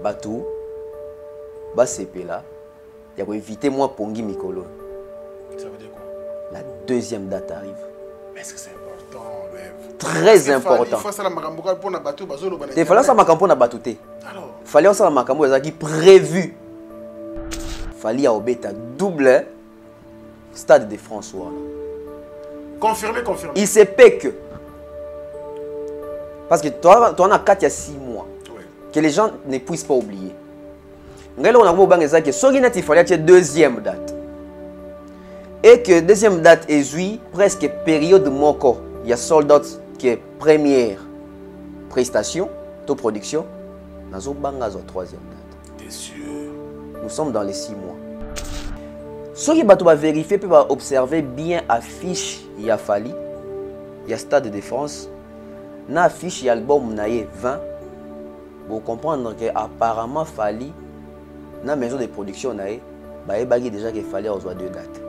Batou, Basepela, il y a éviter moi Pongi Mikolo. Ça veut dire quoi? La deuxième date arrive. Est-ce que c'est important? Très important. Il faut ça la makamboka pour na bateau bazolo bana. Il fallait ça makambo na batouté. Alors, fallait ça la makambo qui prévu. Fallait obéta double Stade de France. confirmé. Il se peut que parce que toi on a 4 à 6 mois que les gens ne puissent pas oublier. Ngelo on a beau banque ça que so il fallait que deuxième date. Et que deuxième date est presque période moko. Il y a sold out qui est première prestation, de production. Nous avons la troisième date. T'es sûr? Nous sommes dans les 6 mois. Ce qui va vérifier, peut observer bien affiche il y a Fali, il y a Stade de France, na affiche il y a album naie 20. Pour comprendre que apparemment Fali, na maison de production naie, bah bagui déjà qu'il fallait aux 2 dates.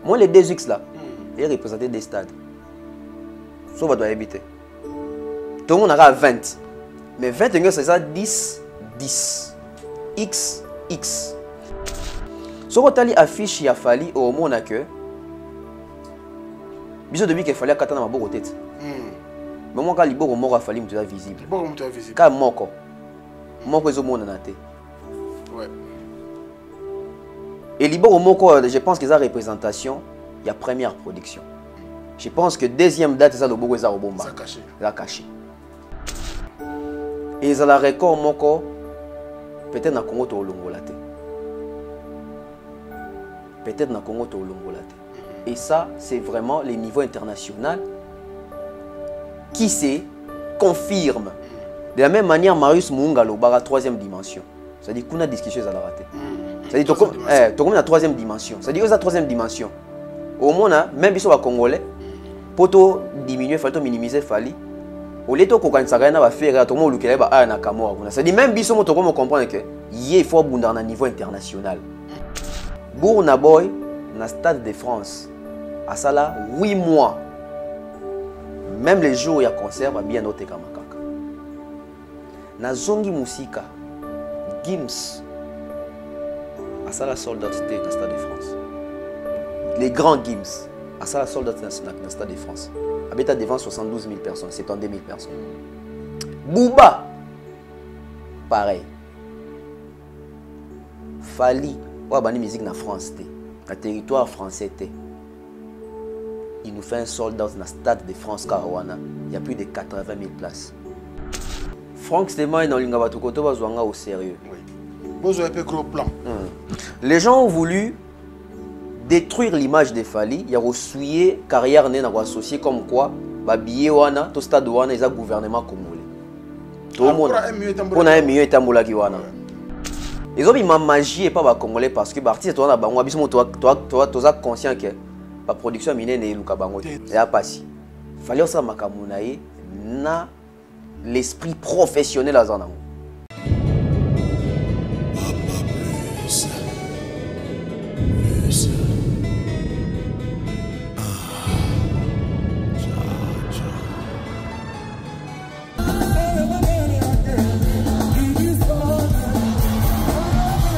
Moi les 2X là, ils représentaient des stades. Ça va doit habiter. Tout le monde aura 20. Mais 20 c'est ça 10 10. X X. Ce que affiche il a fallu au monde que bisous depuis qu'il fallait qu'attendre ma bonne tête. Mais moi quand il bon mort a fallu me être visible. Bon me être visible. Quand moko. Moko est au monde na té. Ouais. Et libo moko je pense que ça représentation, il y a première production. Je pense que deuxième date ça le bogo ça au bomba. Ça caché. Ça caché. Et ça la record moko peut-être na Congo to longola té. Peut-être na Congo to longola té. Et ça c'est vraiment les niveaux international qui se confirme. De la même manière Marius Munga lobara troisième dimension. C'est-à-dire qu'on a discussion à la raté. C'est-à-dire tu comme la troisième dimension. C'est-à-dire la troisième dimension. Au moins même si on va congolais pour diminuer, il faut minimiser fali. Au lieu de faire na faire tout le monde lukele ba a na kamora. C'est-à-dire même si on comprendre que il faut abonder à niveau international. Bourna boy na Stade de France à ça là 8 mois. Même les jours il y a concert va bien noter comme kaka. Na zongi musika Gims à ça la soldat c'était na Stade de France. Les grands Gims à ça la soldat na Stade de France. Habita devant 72 000 personnes, 72 000 personnes. Bouba pareil. Fali ou bani musique na France té, na territoire français té. Il nous fait un sold out dans le Stade de France Caruana. Il y a plus de 80 000 places. Franck Stéman est dans l'Ingabatukoto au sérieux. Oui. Vous avez un gros plan. Les gens ont voulu détruire l'image de Fali. Il y a reçu carrière n'est associé comme quoi Babié Wana, tout stade Wana, ils ont gouvernement congolais. Tout le monde. On a un mieux étamboula qui Wana. Ils ont mis ma magie et pas les Congolais parce que l'artiste est toi conscient que la production mine n'est pas bango. Il a passé. Il fallait aussi makamunaye na l'esprit professionnel à Zanango.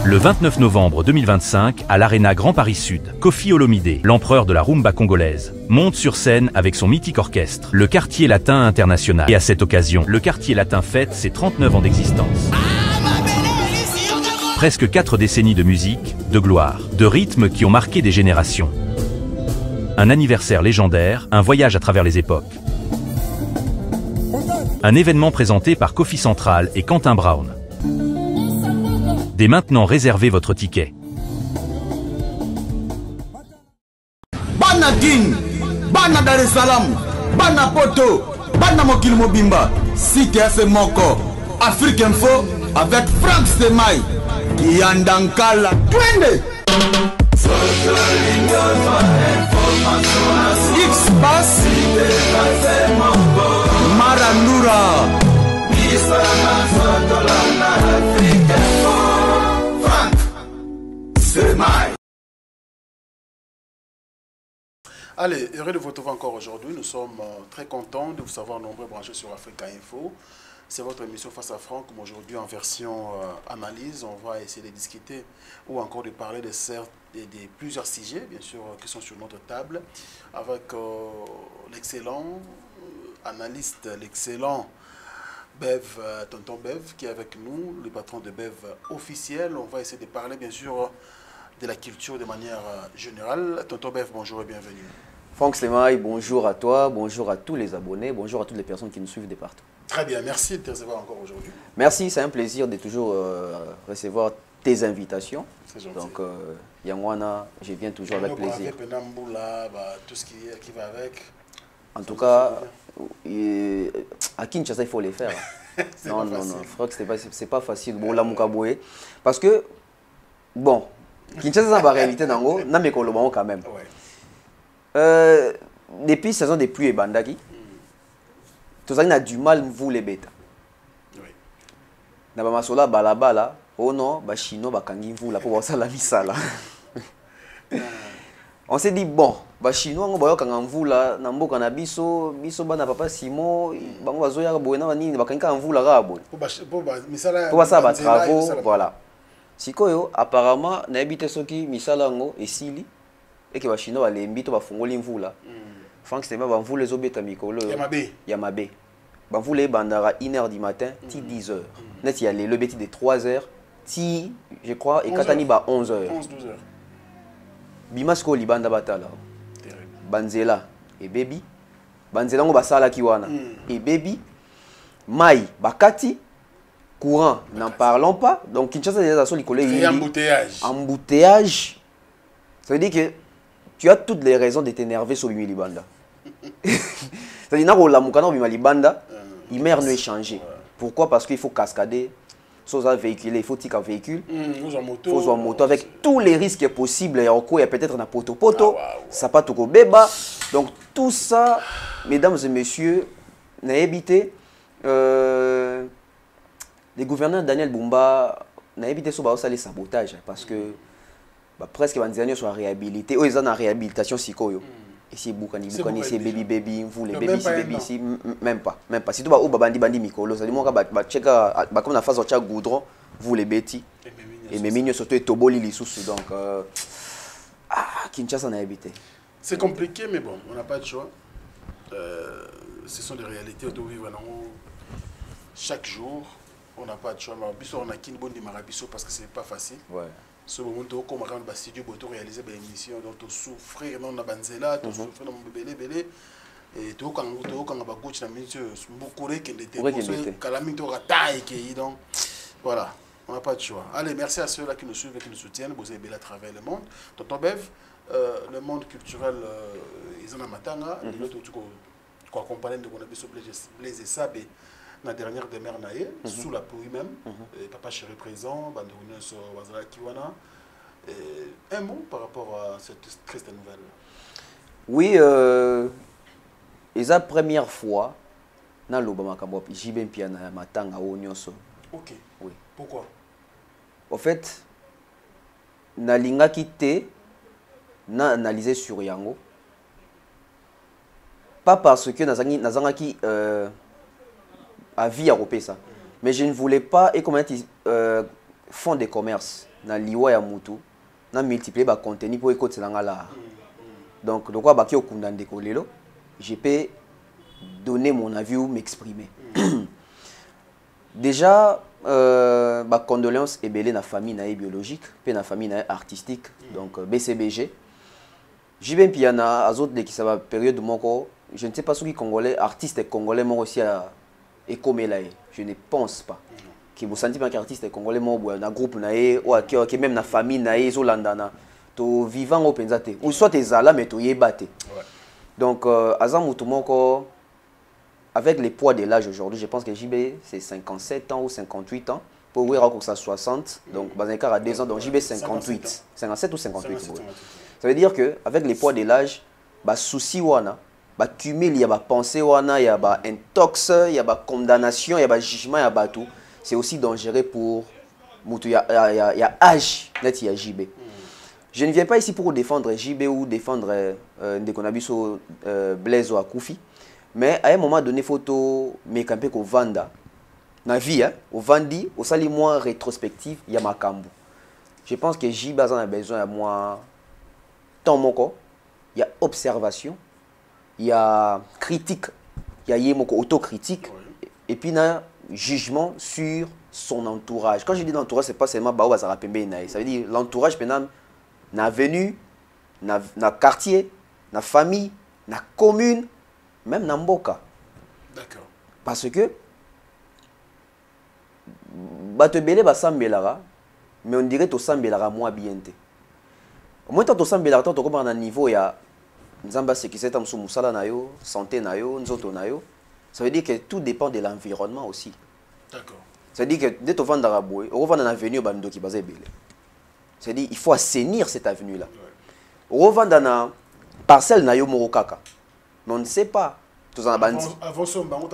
Le 29 novembre 2025, à l'Arena Grand Paris Sud, Koffi Olomidé, l'empereur de la rumba congolaise, monte sur scène avec son mythique orchestre, le Quartier Latin International. Et à cette occasion, le Quartier Latin fête ses 39 ans d'existence. Presque 4 décennies de musique, de gloire, de rythmes qui ont marqué des générations. Un anniversaire légendaire, un voyage à travers les époques. Un événement présenté par Koffi Central et Quentin Brown. Dès maintenant, réservez votre ticket. Bana King, Bana Dar es Salaam, Bana Poto, Bana Mokil Mobimba, Cité FM Moko, Afrique Info avec Franck Stemai, Yandankala, Twende. X-Bass, Marandura. Allez, heureux de vous retrouver encore aujourd'hui. Nous sommes très contents de vous savoir nombreux branchés sur Africa Info. C'est votre émission Face à Franck, aujourd'hui en version analyse. On va essayer de discuter ou encore de parler de plusieurs sujets, bien sûr, qui sont sur notre table, avec l'excellent analyste, l'excellent Bev, tonton Bev, qui est avec nous, le patron de Bev officiel. On va essayer de parler, bien sûr, de la culture de manière générale. Tonton Bev, bonjour et bienvenue. Franck Semaï, bonjour à toi, bonjour à tous les abonnés, bonjour à toutes les personnes qui nous suivent de partout. Très bien, merci de te recevoir encore aujourd'hui. Merci, c'est un plaisir de toujours recevoir tes invitations. C'est gentil. Donc, Yangwana, je viens toujours avec plaisir. Tout ce qui va avec. En tout cas, à Kinshasa, il faut les faire. Non, Franck, c'est pas facile. Bon, la Mukaboué. Parce que, bon, Kinshasa, c'est la réalité, non, mais quand même. Ouais. Depuis la saison des pluies et bandaki, tout ça, on a du mal vous les bêtes. Oui. Na bamasola balabala, oh non, ba chino ba kangi vous la pour voir ça la misala. On s'est dit bon, ba chino ngo ba kanga vous la na mboka na biso bana papa Simon, bango bazoya boena bani ba kanga vous la rabo. Pour ça ba travaux, voilà. Sikoyo apparemment na habité soki misala ngo esili et que ba chino ba lembi to ba fungoli vous la. Franck c'était pas vous les obeta mikolo. Yamabe. Bah vous les bandara 1h du matin, ti 10h. Net il y a le bêtis de 3h, ti je crois et katani ba 11h. 11-12h. Bimasko li banda batala. Banzela et baby. Banzela ngo basala kiwana. Et baby mai bakati courant n'en parlons pas. Donc Kinshasa déjà sur les collègues. Embouteillage. Embouteillage. Ça veut dire que tu as toutes les raisons de t'énerver sur Bimi Libanda. C'est-à-dire que Libanda, il mère ne changer. Pourquoi? Parce qu'il faut cascader, véhiculer, il faut tirer un véhicule, il faut une moto avec tous les risques possibles. Il y a peut-être un poto, ça pas tout beba. Donc tout ça, mesdames et messieurs, n'a évité. Le gouverneur Daniel Bumba n'a évité les sabotages parce que presque les années sont réhabilités. Ils ont en réhabilitation psycho. Ici, Boukani, ici, baby, vous les baby ici, même pas. Si tu vas au bandi mikolo, ça dit moi comme la phase de goudron, vous les bêtis. Et mes mignons surtout toboli les sous donc Kinshasa n'a habité. C'est compliqué mais bon, on n'a pas de choix. Ce sont des réalités où vivre chaque jour. On n'a pas de choix. Mais on a qu'une bonne démarration parce que c'est pas facile. Ouais. Ce moment où on a un studio pour réaliser des émissions, donc tu souffrir dans la banzela, tu souffrir dans le belé et tu quand on a coach na monsieur beaucoup qui était calamité au taille qui donc voilà, on n'a pas de choix. Allez, merci à ceux là qui nous suivent et qui nous soutiennent, vous avez à travers le monde. Tonton Bev, le monde culturel ils en a matanga, l'autre tu quoi accompagner de on a besoin Blaise et Sabé. La dernière demeure naïe, sous la pluie même, papa chéri présent, bande de sur Wazala Kiwana. Un mot par rapport à cette triste nouvelle. Oui, c'est la première fois dans l'Obama Kamop, j'ai bien piana matanga au nyonso. Ok. Oui. Pourquoi? En fait, na linga kité, na analysé sur Yango. Pas parce que nazangaki à vie à ça. Mais je ne voulais pas, et comme fonds de commerce, dans l'Iwa et Moutou, dans multiplier le contenu pour écouter là. Donc, de quoi je peux donner mon avis ou m'exprimer. Déjà, condoléances et belé na famille biologique, puis na famille artistique, donc BCBG. J'y vais piana à autres qui ça va période de mon corps. Je ne sais pas ce qui congolais, artistes congolais m'ont aussi à et comme là, je ne pense pas que vous sentez qu'un artiste congolais dans un groupe ou même na famille naé zolandana to vivant au penzate ou soit tes ala mais to yebate. Donc azam mutumoko avec les poids de l'âge aujourd'hui, je pense que JB c'est 57 ans ou 58 ans pour Wera que ça 60 donc Bazankar a 2 ans donc JB 58 57 ou 58. Ça veut dire que avec les poids de l'âge ba souci wana ba cumul, il y a ba pensée, il y a ba intox, il y a ba condamnation, il y a ba jugement, il y a ba tout. C'est aussi dangereux pour Moutou. Il y a âge, net il y a JB. Je ne viens pas ici pour défendre JB ou défendre Ndekonabiso Blaise ou Akoufi. Mais à un moment donné, il faut me camper qu'au Vanda. na vie, hein, au Vandi, au sali moins rétrospective, il y a Makambu. Je pense que Jiba a besoin de moi. Tant moko, il y a observation, il y a critique, il y a autocritique, et puis il y a jugement sur son entourage. Quand je dis l'entourage, ce n'est pas seulement Bao Bazara Pembe Naï. Ça veut dire l'entourage, na venu, na quartier, na famille, na commune, même na mboka. D'accord. Parce que bato belé ba sambelara, mais on dirait to sambelara moins bien té. Au moins to sambelara to comme un niveau ya nzamba c'est qui c'est tam musala na yo, santé na yo, nzoto na yo. Ça veut dire que tout dépend de l'environnement aussi. D'accord. Ça veut dire que dès que tu vas dans Boé, on va dans l'avenue bando qui base belé. C'est-à-dire il faut assainir cette avenue là. On va dans la parcelle na yo morokaka. Mais on ne sait pas. Avant son bango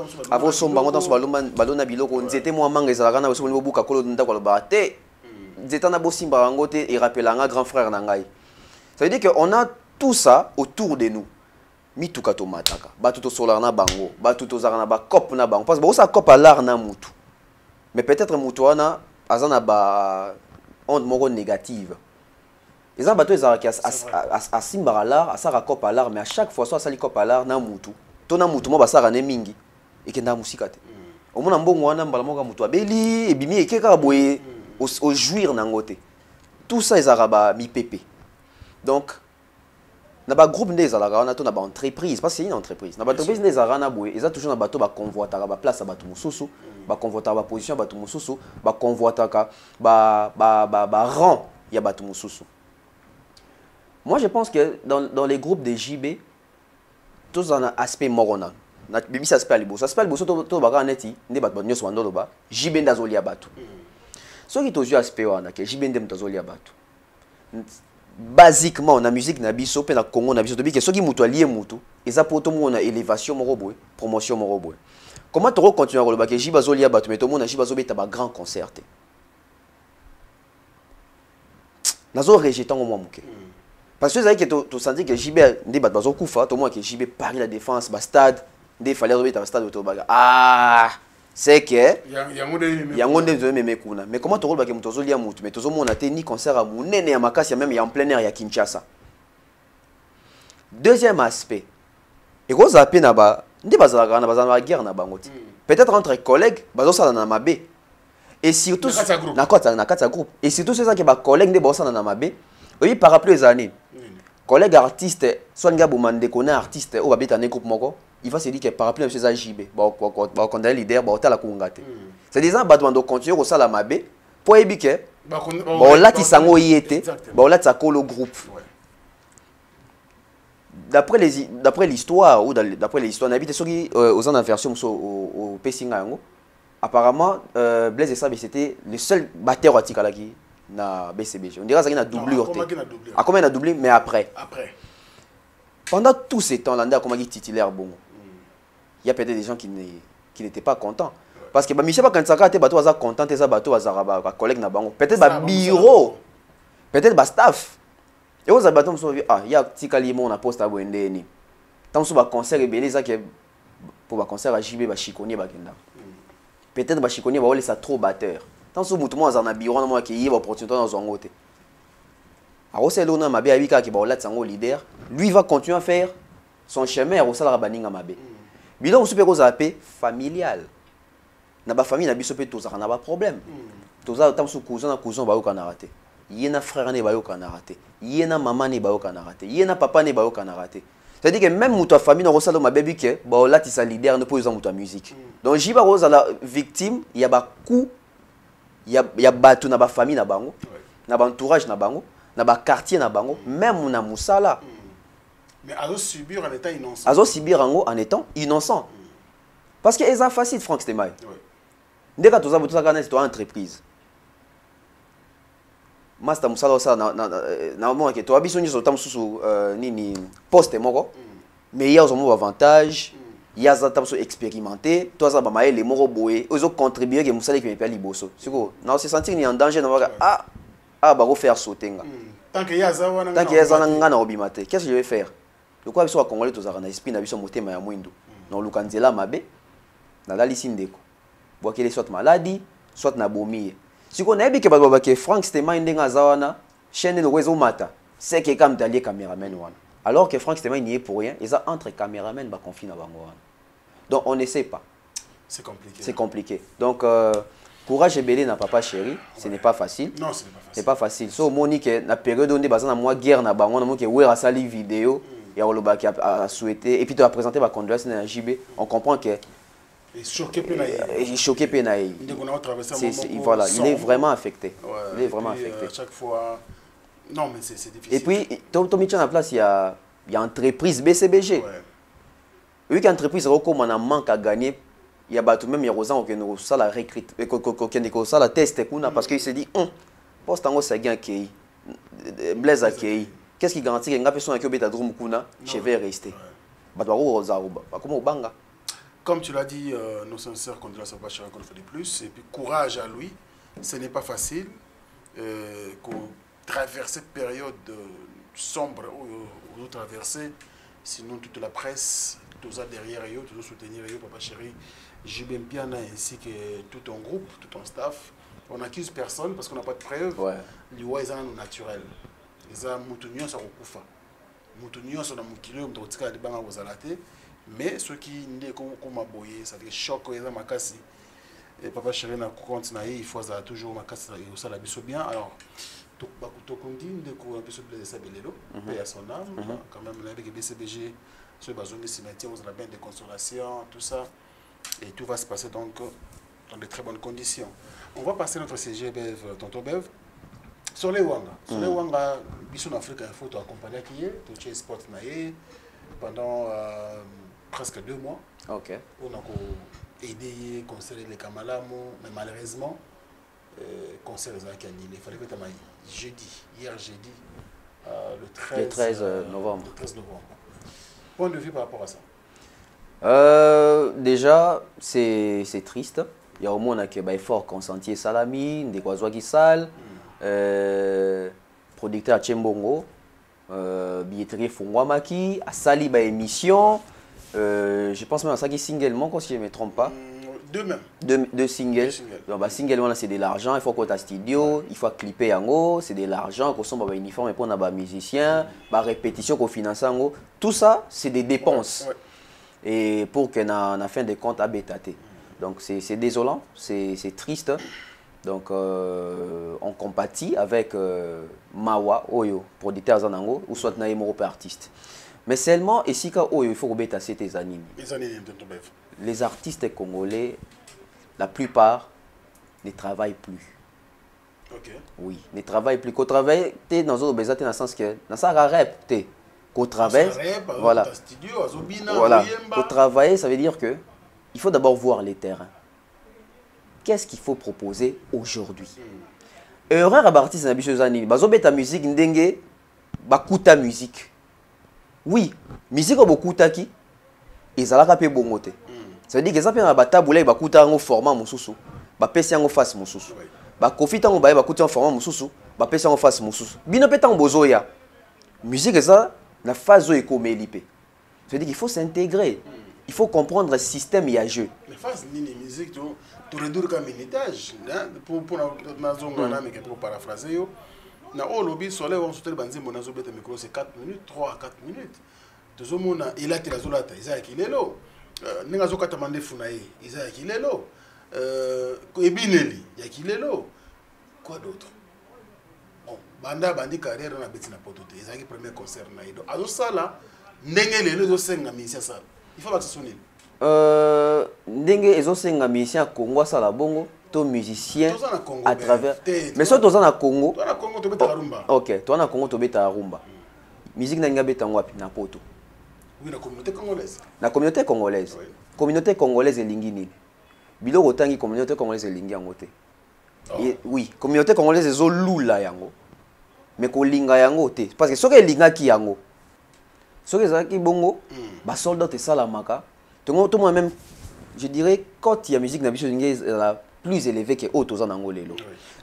dans ce ballon na biloko nzete mo manga ezalaka na so niveau buka kolo ndako lo baté. Nzeta na bosimba bango te et rappelanga grand frère na ngai. Ça veut dire que on a tout ça autour de nous. Mituka to mataka. Batu to solar na bango, batu to zara na ba cop na bango parce que ça cop à l'art na mutu. Mais peut-être mutu wana azana ba onde moko négative. Les gens bateau ezara ki a simbara l'art, a sara cop à l'art mais à chaque fois soit sali cop à l'art na mutu. Tona mutu mo basara ne mingi ekenda musika te omona mbongo wana mbala moka mutu abeli ebimi ekeka boye au jouir nango te tout ça ezara ba mi pépé donc na ba groupe nde ezalaka wana to na ba entreprise parce que c'est une entreprise na ba entreprise nde ezalaka na boye eza toujours na bato ba convoitaka ba place bato mususu ba convoitaka ba position bato mususu ba convoitaka ba rang ya bato mususu. Moi je pense que dans les groupes de JB tous un aspect morona. Na bibi aspect aliboso. Aspect aliboso to baka neti nde bat nyos wandolo ba. Jibe ndazoli ya batu. So ki tozu aspect wana ke jibe ndem tazoli ya batu. Basiquement na musique na biso pe na Congo na biso to bi ke soki mutu alié mutu, eza poto mo na élévation moko boy, promotion moko boy. Comment to continuer ko lo ba ke jibe azoli ya batu mais to mo na jibe azobeta ba grand concert. Nazo rejetant mo muke. Parce que tu sens que JB n'est pas dans Koufa, tout le monde que JB Paris la défense, bas stade, il fallait remettre un stade au baga. Ah, c'est que il y a un monde de Memekuna. Mais comment tu roules que tu as mutu, mais tout le monde a tenu concert à Mounene et à Makassia même il y a en plein air il y a Kinshasa. Deuxième aspect. Et quand ça peine là-bas, n'est pas la guerre na bangoti. Peut-être entre collègues, bazo ça na mabé. Et surtout na kata groupe. Et surtout c'est ça que ba collègues ne bossa na mabé. Oui, par rapport aux années. Collègue artiste, soit un boumande connaît artiste ou habite un groupe moko, il va se dire que par rapport à ces JB, quand on leader, on a la kongate. C'est des gens qui doivent continuer au salamabé pour éviter que là qui s'en été, là ça colle au groupe. D'après l'histoire ou d'après l'histoire, on habite aux en version au Pessingango. Apparemment, Blaise Sabe c'était le seul batteur à Tikalaki. Na BCBG. On dirait que ça a doublé. À combien a doublé, mais après. Pendant tous ces temps-là, on a titulaire bon. Il y a peut-être des gens qui n'étaient pas contents. Parce que Michel quand ça a été content, tes bateaux à collègues na bango. Peut-être ba bureau, peut-être ba staff. Et aux abatons sont ah, il y a Tikali mon poste à Wendeni. Tant que ba concert et belé ça que pour ba concert à JB ba Chikoni ba kenda. Peut-être ba Chikoni ba laisser trop batteur. Tant que tout le monde a un bureau, on a une opportunité dans un côté. Alors, c'est l'honneur ma qui est un leader. Lui va continuer à faire son chemin au salaire baninga mabe. Bilan super aux AP familial. Na ba famille na biso pe tous na ba problème. Tous a tam su cousin ba yo kana raté. Yena frère ne ba yo kana raté. Yena maman ne ba yo kana raté. Yena papa ne ba yo kana raté. C'est-à-dire que même muta famille na rosalo ma baby que ba là ti sa leader ne peut user muta musique. Donc jiba rosa la victime, il y a ba coup il y a batu na ba famille na bango, na ba entourage na bango, na ba quartier na bango, même na musala. Mais azo subir en étant innocent. Azo subir en étant innocent. Parce que c'est facile Franck Stemay. Dès que tu as toute une entreprise. Master musala ça na moment que tu as besoin de sous nini poste moko. Mais il y a un avantage. Il y a des gens expérimentés, toi ça va les morts boé, ils ont contribué que musala qui me paye liboso. C'est quoi? Non, c'est sentir ni en danger na bah refaire sauter nga. Tant qu'il y a ça na obimate. Qu'est-ce que je vais faire? De quoi biso congolais tous na esprit na biso motema ya mwindo. Non lukanzela mabe na dali sindeko. boakele soit maladie soit na bomi siko na yebi ke bato babake Frank Stemai ndenga azawana chaîne le réseau mata c'est que comme d'aller caméraman wana alors que Frank Stemai n'y est pour rien ils ont entre caméraman ba conflit na bango wana donc on ne sait pas c'est compliqué donc courage et belé na papa chéri ce n'est pas facile non ce n'est pas facile c'est pas facile so monique na période on baza na moi guerre na bango na moke wera sali vidéo ya olobaki a souhaité et puis tu as présenté ma condoléance na JB on comprend que et choqué penaï voilà il est vraiment affecté il est vraiment affecté chaque fois non mais c'est difficile et puis Tommy tient en place il y a entreprise BCBG oui qu'entreprise recommande un manque à gagner il y a tout même il y a Rosan qui nous ça la recrute qui ça la test parce qu'il se dit poste en ça gagne qui Blaise Akei qu'est-ce qui garantit que personne qui obéit à Drum Kuna je vais rester comment banga comme tu l'as dit nos sincères condoléances à Bachar qu'on fait de plus et puis courage à lui ce n'est pas facile traverser cette période sombre où traverser sinon toute la presse tout ça derrière eux tout soutenir eux papa chéri JB Mpiana ainsi que tout ton groupe tout ton staff on n'accuse personne parce qu'on n'a pas de preuves les lois sont naturelles les a mutunyo ça recouffa mutunyo ça na mukilo mtotika libanga kozalate mais ceux qui n'est comme aboyer ça fait choc les a makasi et papa chéri na compte na il faut ça toujours makasi et ça la biso bien alors tout continue de courir un peu sur le Sabelelo paix à son âme quand même avec BCBG sur le bazon de cimetière vous avez bien des consolations tout ça et tout va se passer donc dans de très bonnes conditions. On va passer notre CG Bev, tonton Bev. Sur les Wanga, Bisson Afrique Info, tu as accompagné qui est, tu as sport naïe pendant presque 2 mois. Ok. On a aidé, conseillé les Kamalamo, mais malheureusement, concert les annulé. Il fallait que tu aies hier jeudi, le 13 novembre. Le 13 novembre. Point de vue par rapport à ça. Déjà, c'est triste. Il y a au moins un effort consenti Salami, des Kwazwa qui sale, producteur à Tchembongo, billetterie Fongwamaki, à Sali ba émission. Je pense même à ça qui single, si je ne me trompe pas. Deux même. Deux singles. Donc, bah, single, c'est de l'argent, il faut qu'on ait un studio, il faut clipper en haut, c'est de l'argent, qu'on soit uniforme pour un musicien, bah, répétition, qu'on finance en haut. Tout ça, c'est des dépenses. Et pour que na fin de compte à bétaté. Donc c'est désolant, c'est triste. Donc on compatit avec Mawa Oyo, producteur Zanango, ou soit Naïmo artiste. Mais seulement ici il faut bétasser tes animes. Les artistes congolais, la plupart ne travaillent plus. Oui, ne travaillent plus. Qu'on travaille dans le sens que dans ça rap qu'au travail, voilà. Au travail, ça veut dire que il faut d'abord voir les terrains. Qu'est-ce qu'il faut proposer aujourd'hui? Erreur à partir de ces années. Bazobeta musique ndenge, bakuta musique. Oui, musique beaucoup taki, ils allaient rapper bongote. Ça veut dire que ça peut être taboulé, bakuta en format mususu, bapesi en face mususu, bakofi tango baye bakuta en format mususu, bapesi en face mususu. Bino petan bozoya. Musique ça. La phase écomélipe. C'est-à-dire qu'il faut s'intégrer. Il faut comprendre le système et le jeu. La phase de la musique, tu réduis comme minutage. Pour paraphraser, au lobby, sur les on se dit que micro c'est 4 minutes, 3 à 4 minutes. Tout le monde il a été la zolata, il a qui est là. N'engazo katamande funaï, il a qui est là. Ebineli, il a qui est là. Quoi d'autre? Banda bandi carrière na beti na potote ezaki premier concert na ido azo sala ndenge lelo zo senga musicien sala il faut bakisonner ndenge ezo senga musicien Congo sala bongo to musicien à travers mais soit toza na Congo to beta rumba OK toi na Congo to beta rumba musique na nga beta ngwapi na poto oui la communauté congolaise communauté congolaise elingi nini biloko tangi communauté congolaise elingi yango te oui communauté congolaise ezo lula yango mais ko linga yango te parce que soki elinga ki yango soki ezalaki bongo ba soldat te salamaka tout moi même je dirais quand il y a musique na biso la plus élevée que autres aux nango lelo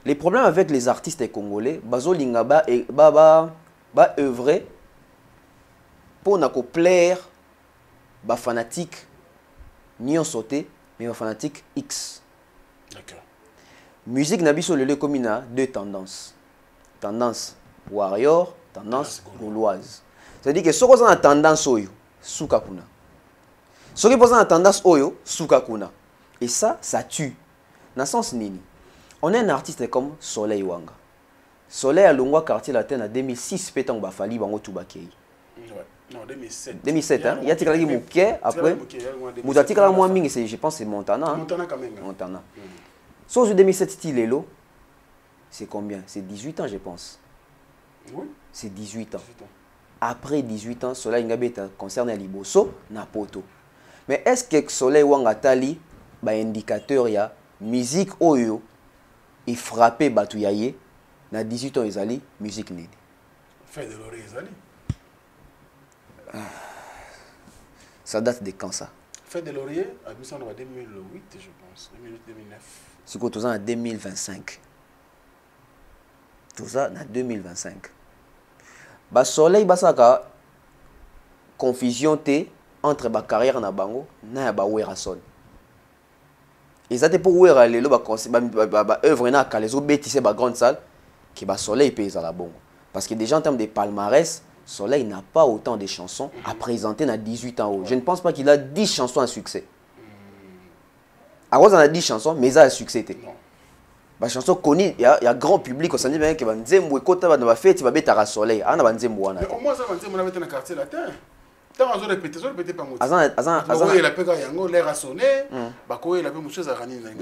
les problèmes avec les artistes congolais bazo linga ba œuvrer pour na ko plaire ba fanatique nion sauté mais ba fanatique X D'accord. Musique nabiso lelo comme na deux tendances. Tendance warrior, tendance gauloise. C'est-à-dire que ce qu'on a tendance oyo, souka kuna. Ce qui a tendance oyo, souka kuna. Et ça tue. Dans le sens nini. On est un artiste comme Soleil Wanga. Soleil a longwa quartier latin en 2006 pétang bafali bango tubakei. Non, 2007. 2007 hein. Il y a tikala ki mouké après. Mutatikala moi mingi c'est je pense c'est Montana. Hein? Montana quand même. Montana. Sauf 2007 style Lelo. C'est combien? C'est 18 ans je pense. Oui. C'est 18 ans. Après 18 ans, Soleil Ngabe est concerné à Liboso, Napoto. Mais est-ce que Soleil Wanga Tali, bah indicateur ya musique oyo et frappé Batouyaye, na 18 ans ils allaient musique nini. Fait de l'oreille ils allaient. Ça date de quand ça? Fait de laurier, à 2008, je pense. 2009. C'est quoi tout ça en 2025? Tout ça en 2025. Bah Soleil basaka confusion té entre ba carrière na bango na ba werason. Et ça pour wera lelo ba œuvre na kalezo bétissé ba grande salle qui ba Soleil pèse à la bongo. Parce que déjà en termes de palmarès, Soleil n'a pas autant de chansons à présenter à 18 ans. Je ne pense pas qu'il a 10 chansons à succès. À cause, on a 10 chansons, mais il a un succès. La chanson connue, il y a grand public au Sandi qui va dire que va fête, il va mettre à Soleil. Mais au moins, ça va dire que dans le quartier latin. Tant qu'on répète pas moi.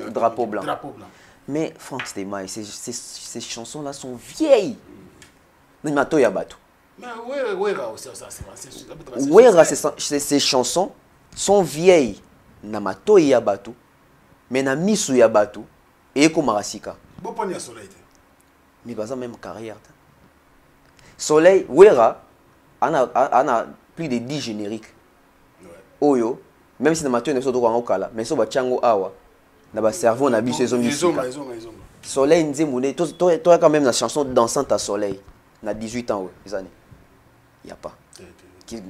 Drapeau blanc. Mais Franck Stemai, ces chansons-là sont vieilles. Ces chansons sont vieilles. Namato Yabatu, mais na misu Yabatu et comme Marasika. Mais pas même carrière. Soleil, Wera, on a plus de 10 génériques. Oyo, même si Namato n'est pas au Kala, mais so ba chango awa, na ba cerveau na biso ezo musique. Soleil Nzemune, toi quand même la chanson dansante à Soleil. On a 18 ans, les années. Il n'y a pas.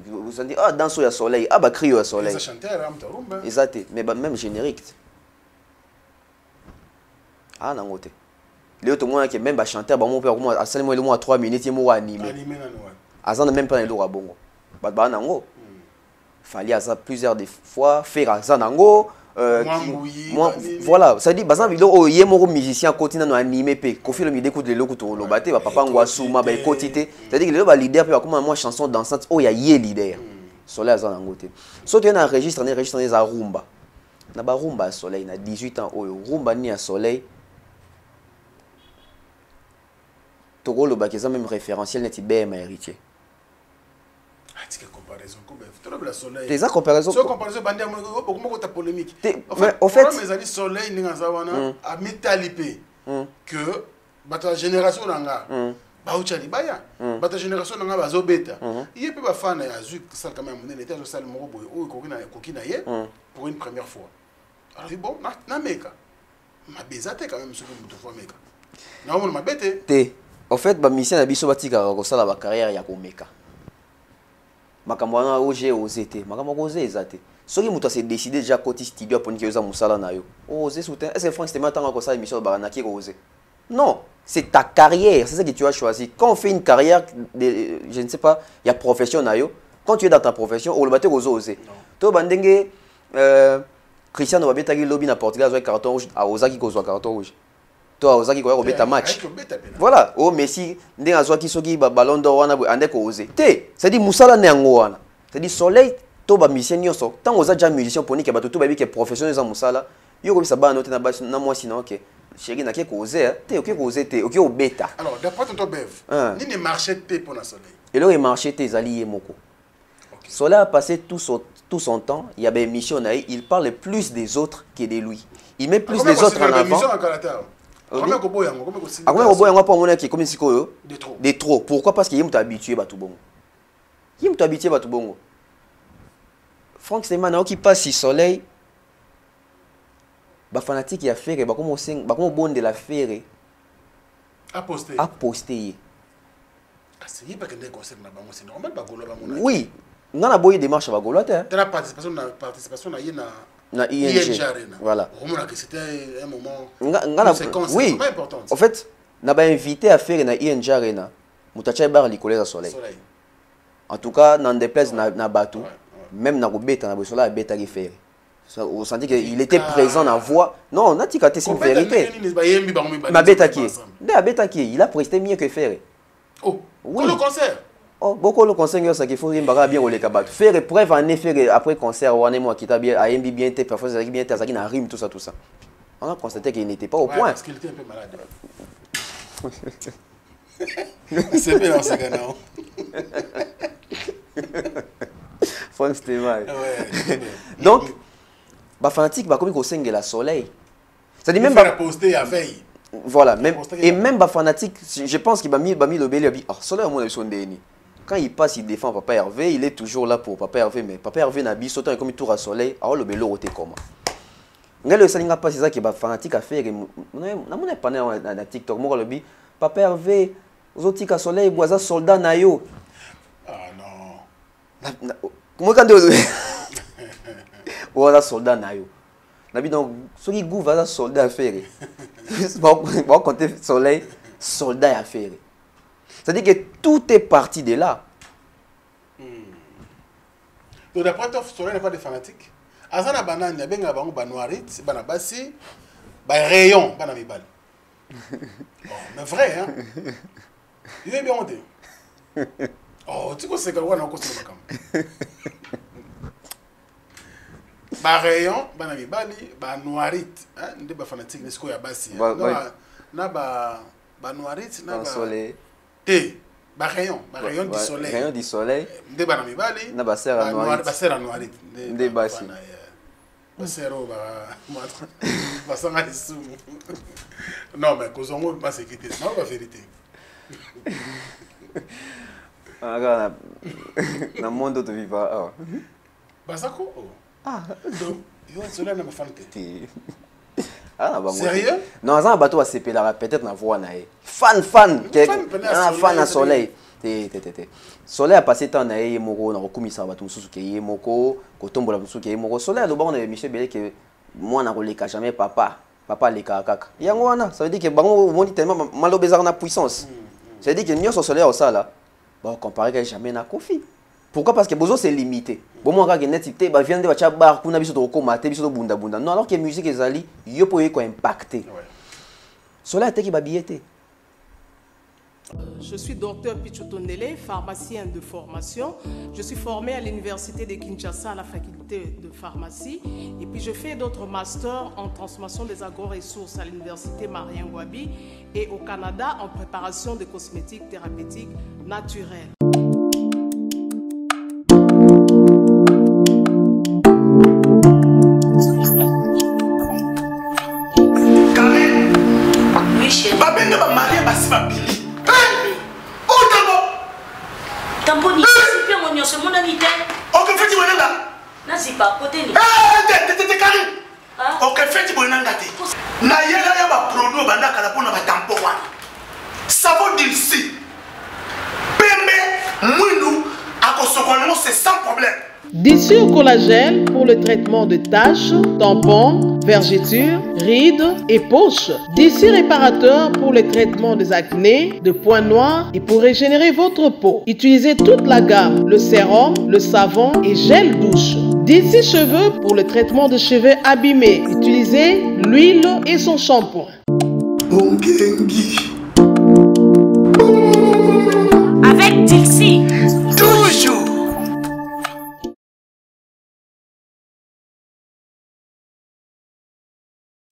Vous avez dit, ah, dans le soleil, ah, bah, crie au soleil. Exact. Mais même générique. Ah, non, côté. Les autres, moi, qui même chanteur, mon père, moi, à seulement le mois 3 minutes, il m'a animé. Ah, ça, même pas les lourds à bongo. Bah, nango. Fallait ça plusieurs fois, faire ça, nango. Voilà, ça dit par exemple il y a un musicien continue à animer pe Kofi le midi écoute les locaux to lo baté papa ngwasuma ba écoutité ça dit que le leader peut comme moi chanson dansante oh il y a leader Soleil za ngote so tu na registre les rumba na ba rumba Soleil na 18 ans oh rumba ni à Soleil to lo ba que même référentiel net BM héritier. Des comparaisons. So comparaison bandia beaucoup de polémique. En fait, mes amis Soleil ningazawana a métalipé que bata génération nanga ba uchali baya bata génération nanga bazobeta. Il peut pas fan ya zu ça quand même on était au salle moko boy ou kokina ye pour une première fois. Alors bon na meka. Ma bezate quand même ce que muto fois meka. Na on ma bête. En fait ba mission na biso batika ko sala ba carrière ya ko meka. Makambo wana oje osé makambo osé ezate soki muto s'est décidé déjà côté studio pour niki oza musala na yo osé soutenir est-ce que Franck Stemai tanga ko sala émission barana ki osé non c'est ta carrière c'est ça que tu as choisi quand on fait une carrière de, je ne sais pas il y a profession na yo quand tu es dans ta profession o le baté osé to bandenge Cristiano babetaki lobby na Portugal zo carton rouge a ozaki ko zo carton rouge toi ozaki ko beta match voilà oh Messi ndenge azwaki soki ba ballon d'or wana ande ko oser te c'est dit musala ne yango wana c'est dit Soleil to ba musicien nyonso tant oza déjà musicien pour ni ke bato to ba bi ke professionnel za musala yo ko bisa ba note na ba na moi sinon OK chéri na ke ko oser te OK ko oser te OK o beta alors d'après ton bev ni ne marché te pour na Soleil et là il marché te zali yemoko Soleil a passé tout son temps il y a des émissions il parle plus des autres que de lui il met plus des autres en avant. Comment de trop. Pourquoi? Parce qu'il est habitué à tout bon. Il est habitué à tout bon. Franck Stemai qui passe si Soleil, bah fanatique il a fait, bah comment bon de la faire. À poster. À poster. C'est normal bah oui. On a boyé démarche à Bagolo. De la participation na na ING Arena. Voilà. C'était un moment. Oui. En fait, on a invité à faire na ING Arena. Moutacha bar licolé à soleil. En tout cas, dans des places na bateau, même na beta na bosola beta qui fait. On sentit qu'il était présent dans voix. Non, on a dit que c'est une vérité. Ma beta qui il a presté mieux que faire. Oh, oui. Le concert. Oh, beaucoup le concert, ça qu'il faut bien au kabat. Faire preuve en effet après concert, on est moi qui t'a bien, à bien, parfois ça bien, ça qui n'a rime tout ça. On a constaté qu'il n'était pas au point. Parce qu'il était un peu malade. C'est bien dans ce cas-là. Franck Stéphane. Donc, bah fanatique, bah comme il conseille la soleil. Ça dit même pas poster à veille. Voilà, même et même bah fanatique, je pense qu'il m'a mis le belé, il a dit ah soleil mon son déni. Quand il passe, il défend Papa Hervé, il est toujours là pour Papa Hervé, mais Papa Hervé n'a pas sauté comme il tour à soleil, alors le belé était comment. Le salinga pas c'est ça qui va fanatique à faire. On n'a pas na TikTok, moi le bi Papa Hervé, aux autres à soleil, boisa soldat na yo. Ah non. Moi quand boisa soldat na yo. Nabi donc ceux qui goûtent va soldat à faire. Bon compter soleil, soldat à faire. C'est-à-dire que tout est parti de là. Donc d'après toi, soleil n'est pas des fanatiques. Azana banane, ya benga bango banouarit, banabasi, ba rayon, banamibal. Mais vrai hein. Il est bien monté. Oh, tu sais c'est quoi on continue comme. Ba rayon, banamibali, banouarit, hein, ndé ba fanatique n'est-ce qu'il y a basi. Na ba banouarit, na ba soleil. T. Ba rayon du soleil. Rayon du soleil. Ndé banamibali, na ba serre noirit. Ba serre noirit. Ndé basi. Basero basanga isu. Non mais kozongo pas sécurité, non la vérité. Ah na monde de vivre. Basako. Ah, donc yo cela na fan tete. Ah ba sérieux? Non, ça bateau à CP la peut-être na voix na fan fan à soleil. Soleil a passé temps na ye moko na kokumisa bato mususu ke ye moko kotombola mususu ke ye moko soleil lo bango na Michel Belé que moi na koleka jamais papa leka kaka yango wana ça veut dire que bango moni tellement malobezar na puissance ça veut dire que nyonso soleil au sala ba comparer que jamais na Kofi. Pourquoi? Parce que besoin c'est limité bon moi ka netité ba viande ba cha bar kuna biso to komate biso to bunda non alors que musique ezali yo po ko impacter soleil te ki ba billet. Je suis docteur Pichotondele, pharmacien de formation. Je suis formé à l'université de Kinshasa à la faculté de pharmacie. Et puis je fais d'autres masters en transformation des agro-ressources à l'université Marien Ngouabi et au Canada en préparation de cosmétiques thérapeutiques naturelles. Oui, chérie. Tamponi, c'est bien mon c'est mon amité. Ok, fais-tu mon nanga? Non, c'est pas côté ni. T'es carré. Ok, fais-tu mon nanga? Na yela ya ba produit banda kala pona ba tampon wana. Savon d'ici. Pembe, mwindu, akosokono c'est sans problème. D'ici au collagène pour le traitement de taches, tampons, vergetures, rides et poches. D'ici réparateur pour le traitement des acnés, de points noirs et pour régénérer votre peau. Utilisez toute la gamme, le sérum, le savon et gel douche. D'ici cheveux pour le traitement de cheveux abîmés. Utilisez l'huile et son shampoing. Avec Dixie. Toujours.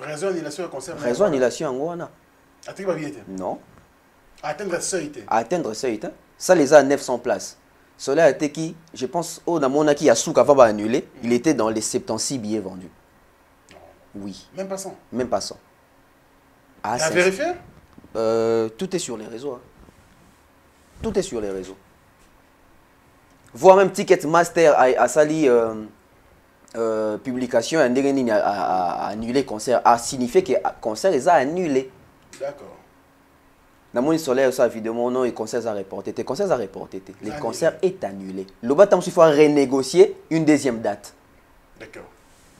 Raison annulation concerne. Raison annulation en Ghana. Non. Atteindre seuil. Atteindre seuil. Ça les a 900 places. Cela a été qui, je pense, au Namona qui a sous qu'avant va annuler, il était dans les 76 billets vendus. Oui. Même pas 100. Même pas 100. Ah, tu as vérifié? Tout est sur les réseaux. Hein. Tout est sur les réseaux. Voir même Ticketmaster à Sali. Publication a annulé concert a signifié que concert les a annulé. D'accord. Dans mon solaire ça évidemment non et concert a reporté. Les concerts a reporté. Les concerts est annulé. Le bâtiment il faut renégocier une deuxième date. D'accord.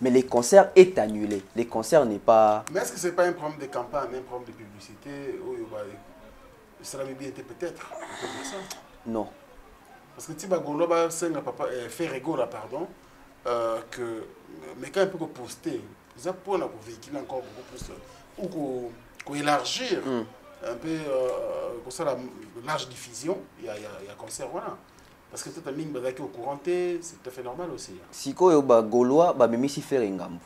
Mais les concerts est annulé. Les concerts n'est pas... Mais est-ce que ce n'est pas un problème de campagne, un problème de publicité? Cela m'est bien été peut-être. Non. Parce que Tiba Golo va faire rigolo, pardon, que mais quand un peu poster, ils ont pour véhiculer encore beaucoup plus ou qu'on élargir un peu comme ça la large diffusion, il y a concert voilà. Parce que tout le monde est au courant, c'est tout à fait normal aussi. Si quoi ba Gaulois ba même si faire ngambo.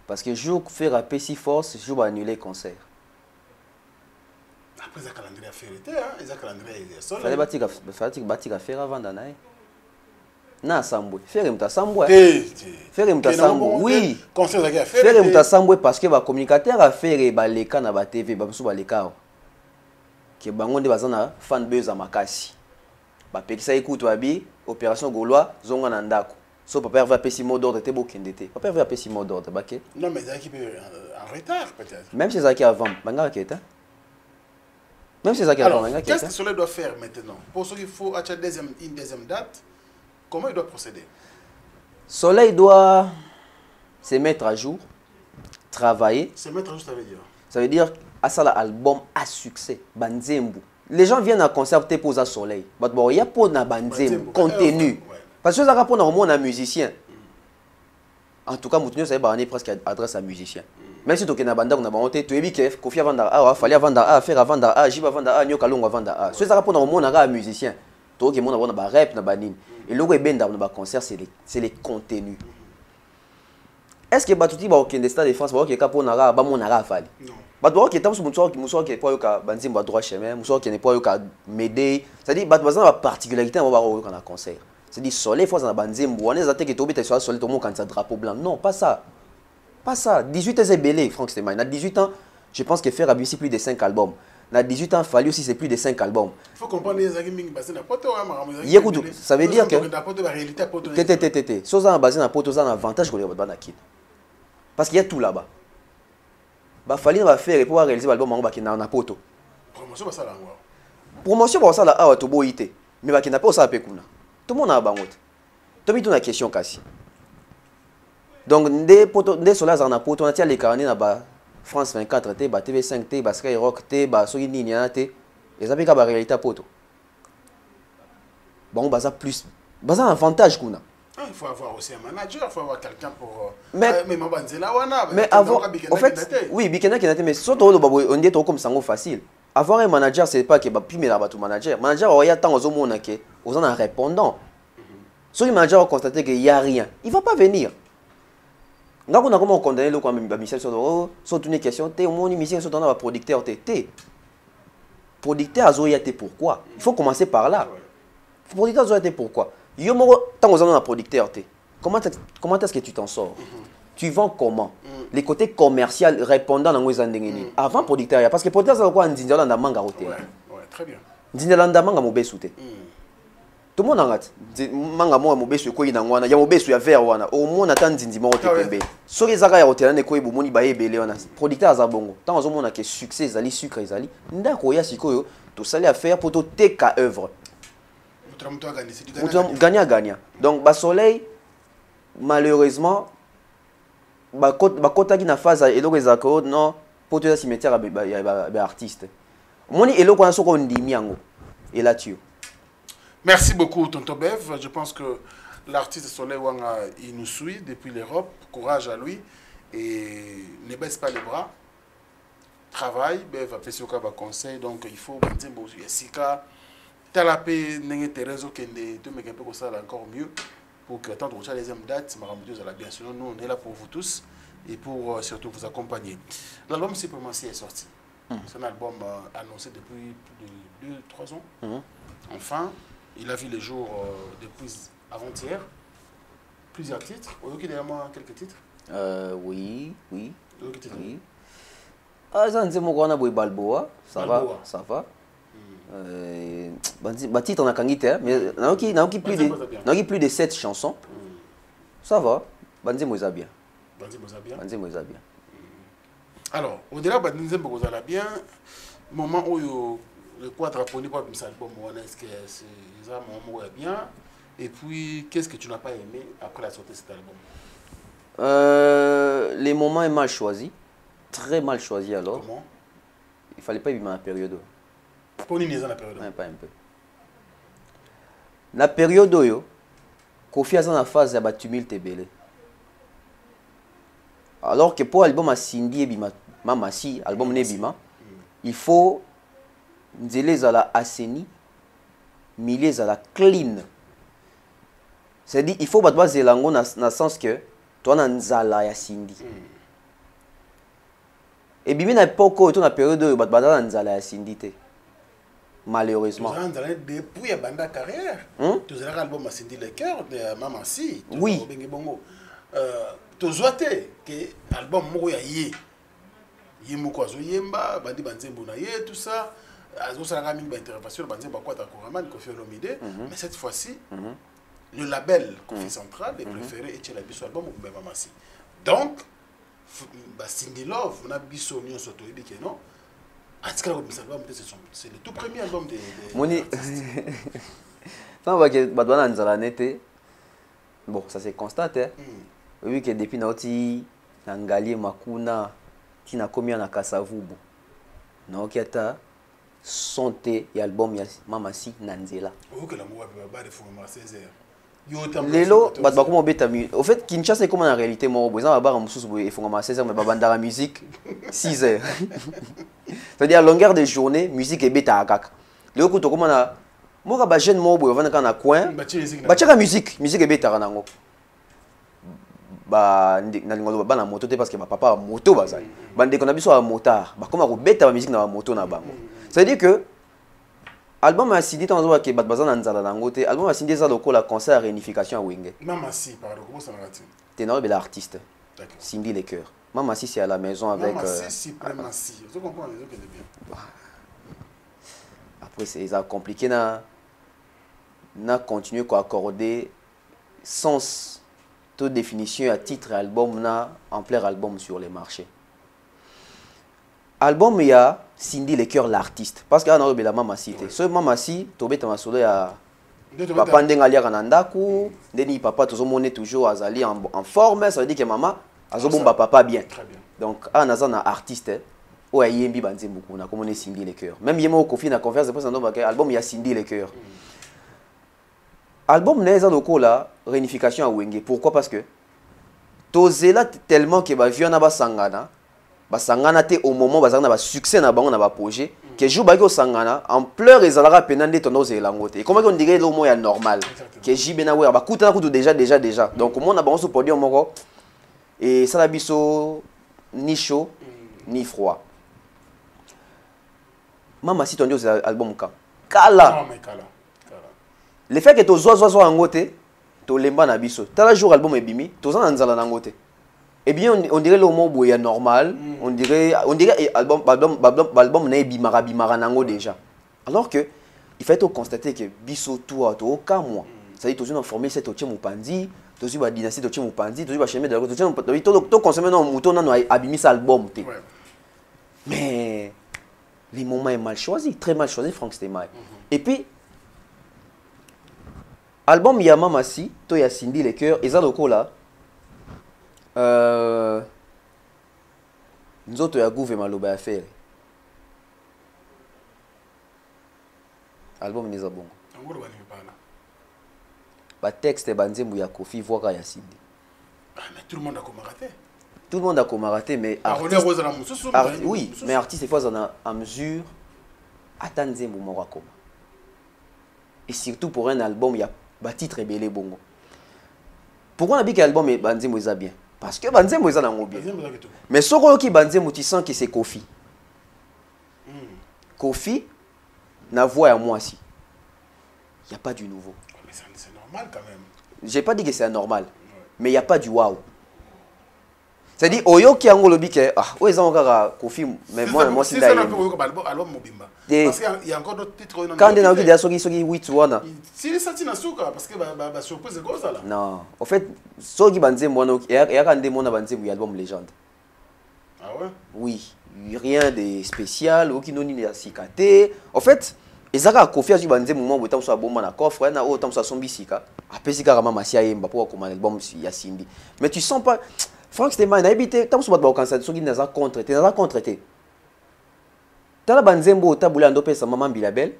Parce que jour faire rapper si force, jour va annuler concert. Après ça calendrier à faire était hein, ça calendrier est seul. Fallait bâtir faire avant d'anaï. Na sambwe, faire mta sambwe. Faire mta sambwe. Oui. Concert à faire. Faire mta sambwe parce que ba communicateur a faire ba leka na ba TV ba musu ba leka. Que bango nde bazana fan buzz à makasi. Ba pekisa écoute wabi opération Gaulois zonga na ndako. So papa va passer mot d'ordre te bokendete. Papa va passer mot d'ordre baké. Non mais ça qui peut en retard peut-être. Même si ça qui avant, banga keta. Même si ça qui avant, banga keta. Qu'est-ce que Soleil doit faire maintenant? Pour ce qu'il faut acheter une deuxième date, comment il doit procéder? Soleil doit se mettre à jour, travailler. Se mettre à jour, ça veut dire? Ça veut dire à ça l'album à succès, Banzembu. Les gens viennent à concert pour poser Soleil. Mais bon, il y a pour na Banzembu contenu. Parce que ça répond normalement à un musicien. En tout cas, Moutinho ça va presque adresse à musicien. Même si tu es na banda on a monté, tu es bien que Kofi avant da fallait avant da faire avant da Jiba avant da Nyoka Longo avant da. Ça répond normalement à un musicien. Toi qui mon na rap na banine. Et le ben dans le concert c'est les contenus. Est-ce que Batuti ba okende stade de France ba okeka pour na ba mon ara fali? Non. Ba doit que tam so muso qui pas yoka banzim ba droit chemin, muso qui n'est pas yoka m'aider. C'est-à-dire ba bazana ba particularité on va yoka na concert. C'est-à-dire soleil fois na banzim on est attaqué to bita sur soleil tout le monde quand ça drapeau blanc. Non, pas ça. Pas ça. 18 ans c'est belé Franck Stéman. À 18 ans, je pense que faire abusé plus de 5 albums. À 18 ans, fallu aussi c'est plus de 5 albums. Il faut comprendre les agiming basé na poto ça veut dire que réalité soza na basé na poto ça un avantage que les bana kid. Parce qu'il y a tout là-bas. Bah fallait va faire pour réaliser l'album en bas qui na poto. Promotion ba ça là. Promotion ba ça là ah to boité. Mais ba qui na pas ça pekuna. Tout le monde a bangote. To mi to na question kasi. Donc des poto des solas na poto na tia les carnets na ba France 24 te ba TV5 te ba Skyrock te ba soki nini na te. Et ça peka ba réalité poto. Bon bah ça plus bah ça un avantage kuna. Il faut avoir aussi un manager, il faut avoir quelqu'un pour... Mais avant, en fait, oui, Bikena qui n'a été, mais surtout, on dit comme ça, facile. Avoir un manager, c'est pas que puis mais là tout manager. Manager, il y a tant aux monde que aux en répondant. Si le manager a constaté qu'il y a rien, il va pas venir. Donc on a comment condamné le comme Michel sur une question, t'es au moins Michel sur un producteur t'es. Producteur a zoé pourquoi? Il faut commencer par là. Producteur a zoé pourquoi? Yo mo tant aux un producteur té. Comment est-ce que tu t'en sors? Tu vends comment? Les côtés commerciaux répondant dans les andengeni. Avant producteur parce que producteur ça quoi ndinjala na manga hotel. Ouais, très bien. Ndinjala na manga mo besute. Tout le monde en a manga mo besu ko ina ngwana ya mo besu ya vert wana. Au moins attend ndinjima hotel pembe. So les zaka ya hotel na ko ibu moni ba ebele wana. Producteur za bongo. Tant aux mona que succès zali sucre zali. Ndako ya sikoyo to sali à faire pour to teka œuvre. Gagnant. Donc, le soleil, malheureusement, kota qui na phase et le non pour tout cimetière artiste. Moni et le quoi so ko ndimi yango et là tu. Merci beaucoup tonton Bev, je pense que l'artiste Soleil Wanga il nous suit depuis l'Europe, courage à lui et ne baisse pas les bras. Travaille, Bev a fait ce conseil donc il faut banzembo sika Talapé n'est réseau qui est de mettre un peu ça encore mieux pour que attendre la deuxième date, bien sûr, nous on est là pour vous tous et pour surtout vous accompagner. L'album Suprématie est sorti. C'est un album annoncé depuis plus de 2-3 ans. Enfin, il a vu le jour depuis avant-hier. Plusieurs titres. Vous avez derrière quelques titres? Oui. Ah, ça ne sais pas Balboa. Ça va. Titre on a kangité mais n'a plus de 7 chansons. Ça va. Banzi Moza bien. Alors, au-delà de Banzi Moza bien, moment où le quadre poni pas album est-ce que c'est ça moment bien Et puis, qu'est-ce que tu n'as pas aimé après la sortie de cet album? Les moments est mal choisis. Très mal choisi alors. Comment? Il fallait pas vivre dans la période. Pour une la période. Ouais, pas un peu. La période où Kofi a dans la phase de tumulte belé. Alors que pour l'album à Cindy et Bima, Mamasi, album Nebima, il faut les à la asseni, les à la clean. C'est-à-dire il faut battre Zelango dans le sens que toi na nzala ya Cindy. Et bien na époque où la période où battre nzala ya Cindy te. Malheureusement. Depuis la bande carrière, tu as l'album à Cindy le cœur de Mamasi. Oui. Tu as que l'album moko ya ye. Ye moko azo yemba, bandi banzembo na ye tout ça. Azo sala mingi ba intervention banzembo kwa ta Koraman Koffi Olomide, mais cette fois-ci le label Kofi Central est préféré et la biso album ou Mamasi. Donc ba Cindy Love na biso nyo soto yebi ke non. C'est le tout premier album de Moni. Bon, ça c'est constaté. Oui, que depuis Nauti, Nangali Makuna, qui n'a commis en Akasavubu. Naokiata, santé et album Mamasi Nanzela. Lelo, au fait, Kinshasa est comme en réalité, moi, au besoin de il faut que 16h, mais Babandara musique 6h. C'est-à-dire, à longueur de journée, musique est bêta à kak. Le coup, comment on a. Moi, je suis jeune, moi, je suis dans un coin. Je musique est bêta à nango. Bah, na moto parce que ma papa a moto bazali. Bande qu'on a besoin de motard. Bah, comment on bêta la musique dans la moto na bango. C'est-à-dire que album a signé dans que bat bazan nzala nango te. Album a signé ça loko la concert à réunification à Wenge. Mamasi, pardon, comment ça va-t-il? Ténor bel artiste. Cindy les cœurs. Mamasi c'est à la maison avec. Mamasi, Mamasi. Tu comprends les autres bien. Après c'est compliqué na continuer à accorder sens de définition à titre album na en plein album sur les marchés. Album il y a Cindy les cœurs l'artiste parce que on a la Mamasi te. Ce Mamasi tobé ta solo ya papa ndenga lia kanandaku ndeni papa tozomone toujours azali en forme, ça veut dire que maman azobomba papa bien. Donc on a un artiste ou ayembi banzembo kuna comme on est Cindy les cœurs. Même yemo Kofi na conférence de presse dans album il y a Cindy les cœurs. Album neza loko la réunification à Wenge. Pourquoi? Parce que tozela tellement que ba viona ba sangana te au moment bazana ba succès na bango na ba projet que jour ba ko sangana en pleurs ezalaka penande tondo zelango te. Comment on dirait le mot est normal que jibena we ba kuta kutu déjà donc au monde na bango sur podium moko et ça la biso ni chaud ni froid. Mama si tondo album ka kala. Le fait que tu zozo angote, tu lemba na biso. Tala jour album ebimi, tu zan nzala nangote. Eh bien on dirait le mot boya normal, on dirait album na bimara nango déjà. Alors que il faut constater que biso toi to aucun moi. Ça dit toujours informé cette otie mupandi, toujours ba dynastie otie mupandi, toujours ba chemin de la to consommer non mouton na abimi sa album te. Mais les moments est mal choisi, très mal choisi Frank Stemai. Et puis album ya Mamasi, to ya Cindy les cœurs, eza loko là. Nzoto ya gouvernement maloba ya faire. Album neza bongo. Ngolo bani bana. Ba texte banzembo ya Kofi voka ya Cindy. Ah mais tout le monde a comaraté. Tout le monde a comaraté mais oui, mais artiste fois en mesure atteindre nzembo moko akoma. Et surtout pour un album il y a ba titre belé bongo. Pourquoi on a dit que l'album est banzembo eza bien? Parce que banzembo eza nango bien. Mais soko ki banzembo tu sens que c'est Kofi. Kofi na voix à moi si. Il y a pas du nouveau. Mais c'est normal quand même. J'ai pas dit que c'est anormal. Mais il y a pas du waouh. C'est-à-dire oyo ki angolo bike ah o eza encore Kofi mais moi c'est ça album Mobimba parce qu'il y a encore d'autres titres quand on a dit soki 8 wana si ça tina suka parce que ba surprise comme ça là non en fait soki banzembo wana ya ka ndemo na banzembo album légende ah ouais oui rien de spécial aucun noni ya sikate en fait ezaka Kofi azu banze moment où tam so bomba na coffre na o tam so sombisika apesi ka mama masia yemba pour comment l'album ya Simbi mais tu sens pas Frank Stéman na habité tam so ba kansa so ki naza contre te tala banzembo tabula ndo pesa mama Bilabel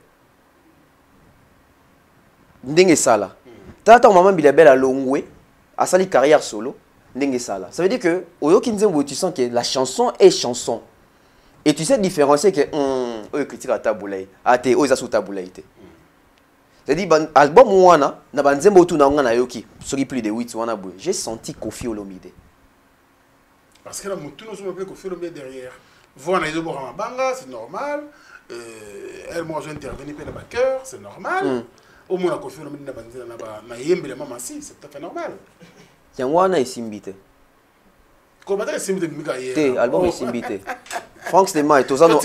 ndenge sala tala ta mama Bilabel a longwe a sali carrière solo ndenge sala ça veut dire que oyoki nzembo tu sens que la chanson est chanson et tu sais différencier que oyo critique ata boulay ate oyo za suta boulay te c'est-à-dire album wana na banzembo tu na nga na yoki soki plus de 8 wana boy j'ai senti Kofi Olomide parce que la moutou nous sommes Kofi Olomide derrière voilà ils ont banga c'est normal elle moi je intervenir dans le cœur c'est normal au moins la Kofi Olomide na banzela na yembe la maman si c'est tout à fait normal yango wana esimbite comment est-ce que c'est te album esimbite Frank Stéman tozano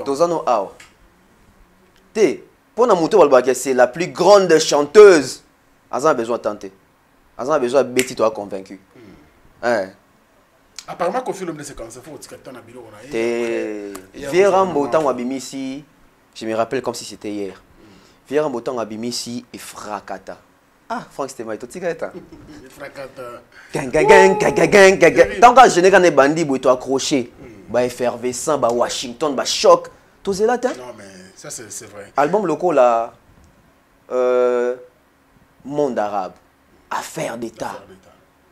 tozano awa te pona moto balbaki c'est la plus grande chanteuse azan a besoin de tenter azan a besoin de beti toi convaincu apparemment Kofi Olomide c'est comme ça faut que na bilo on a te Vierambo tango abimisi je me rappelle comme si c'était hier Vierambo tango abimisi et Frakata ah Frank Stéman to tika eta Frakata tant que je n'ai qu'un bandit pour accroché ba effervescent ba Washington ba choc tout cela non mais ça c'est vrai album local là monde arabe affaire d'état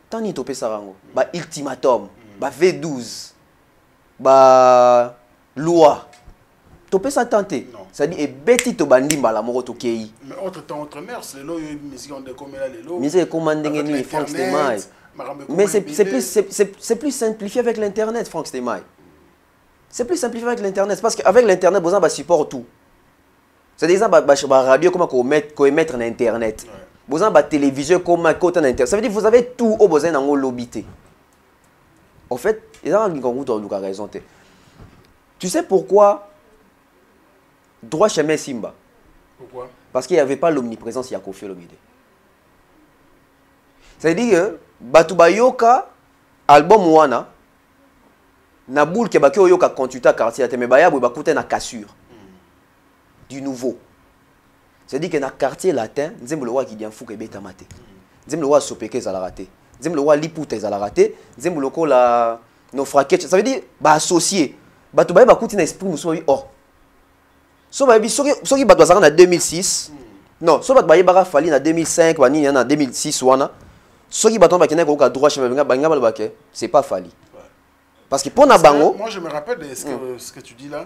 tant ni topé sarango ba ultimatum ba V12 ba loi topé ça tenté ça dit et beti to bandi mbala moko to kei mais autre temps autre mère c'est là musique on décommé là les lots musique commanding ni Frank Stéman mais c'est plus simplifié avec l'internet Frank Stéman c'est plus simplifié avec l'internet parce qu'avec l'internet vous avez support tout c'est des radio comment qu'on émettre na internet vous avez télévision comment côté na internet ça veut dire vous avez tout au besoin dans l'obité en fait ils ont raison tu sais pourquoi droit chemin Simba pourquoi parce qu'il n'y avait pas l'omniprésence il y a Kofi Olomide ça veut dire que batu bayoka album wana na boule ke baki oyoka contuta quartier te me baya bo bakute na cassure du nouveau c'est dit que na quartier latin nzembo le roi qui dit fou ke beta maté nzembo le roi sopeke za la raté nzembo le roi liputa za la raté nzembo le ko la no fraquette ça veut dire ba associé batu baya bakuti na esprit muso bi oh so ba bi soki batu bazaka na 2006 non so batu baya baka fali na 2005 ba nini na 2006 wana soki baton bakene ko ka droit chemin banga balbake c'est pas fali parce que pour na bango moi je me rappelle de ce que tu dis là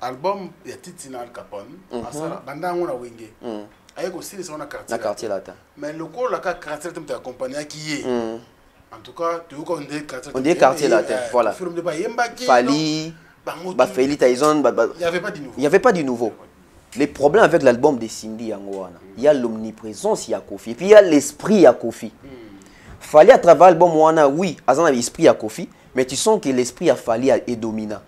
album ya Titina Al Capone asala banda ngona wenge aye ko sili sona quartier latin mais le ko la quartier latin t'accompagner qui est en tout cas tu ko on dit quartier latin voilà film de ba yemba ki fali ba Feli Tyson il y avait pas du nouveau il y avait pas du nouveau les problèmes avec l'album de Cindy Yangoana il y a l'omniprésence il y a Kofi et puis il y a l'esprit à Kofi fallait à travers l'album wana oui azan avait l'esprit à Kofi mais tu sens que l'esprit a fallu est dominant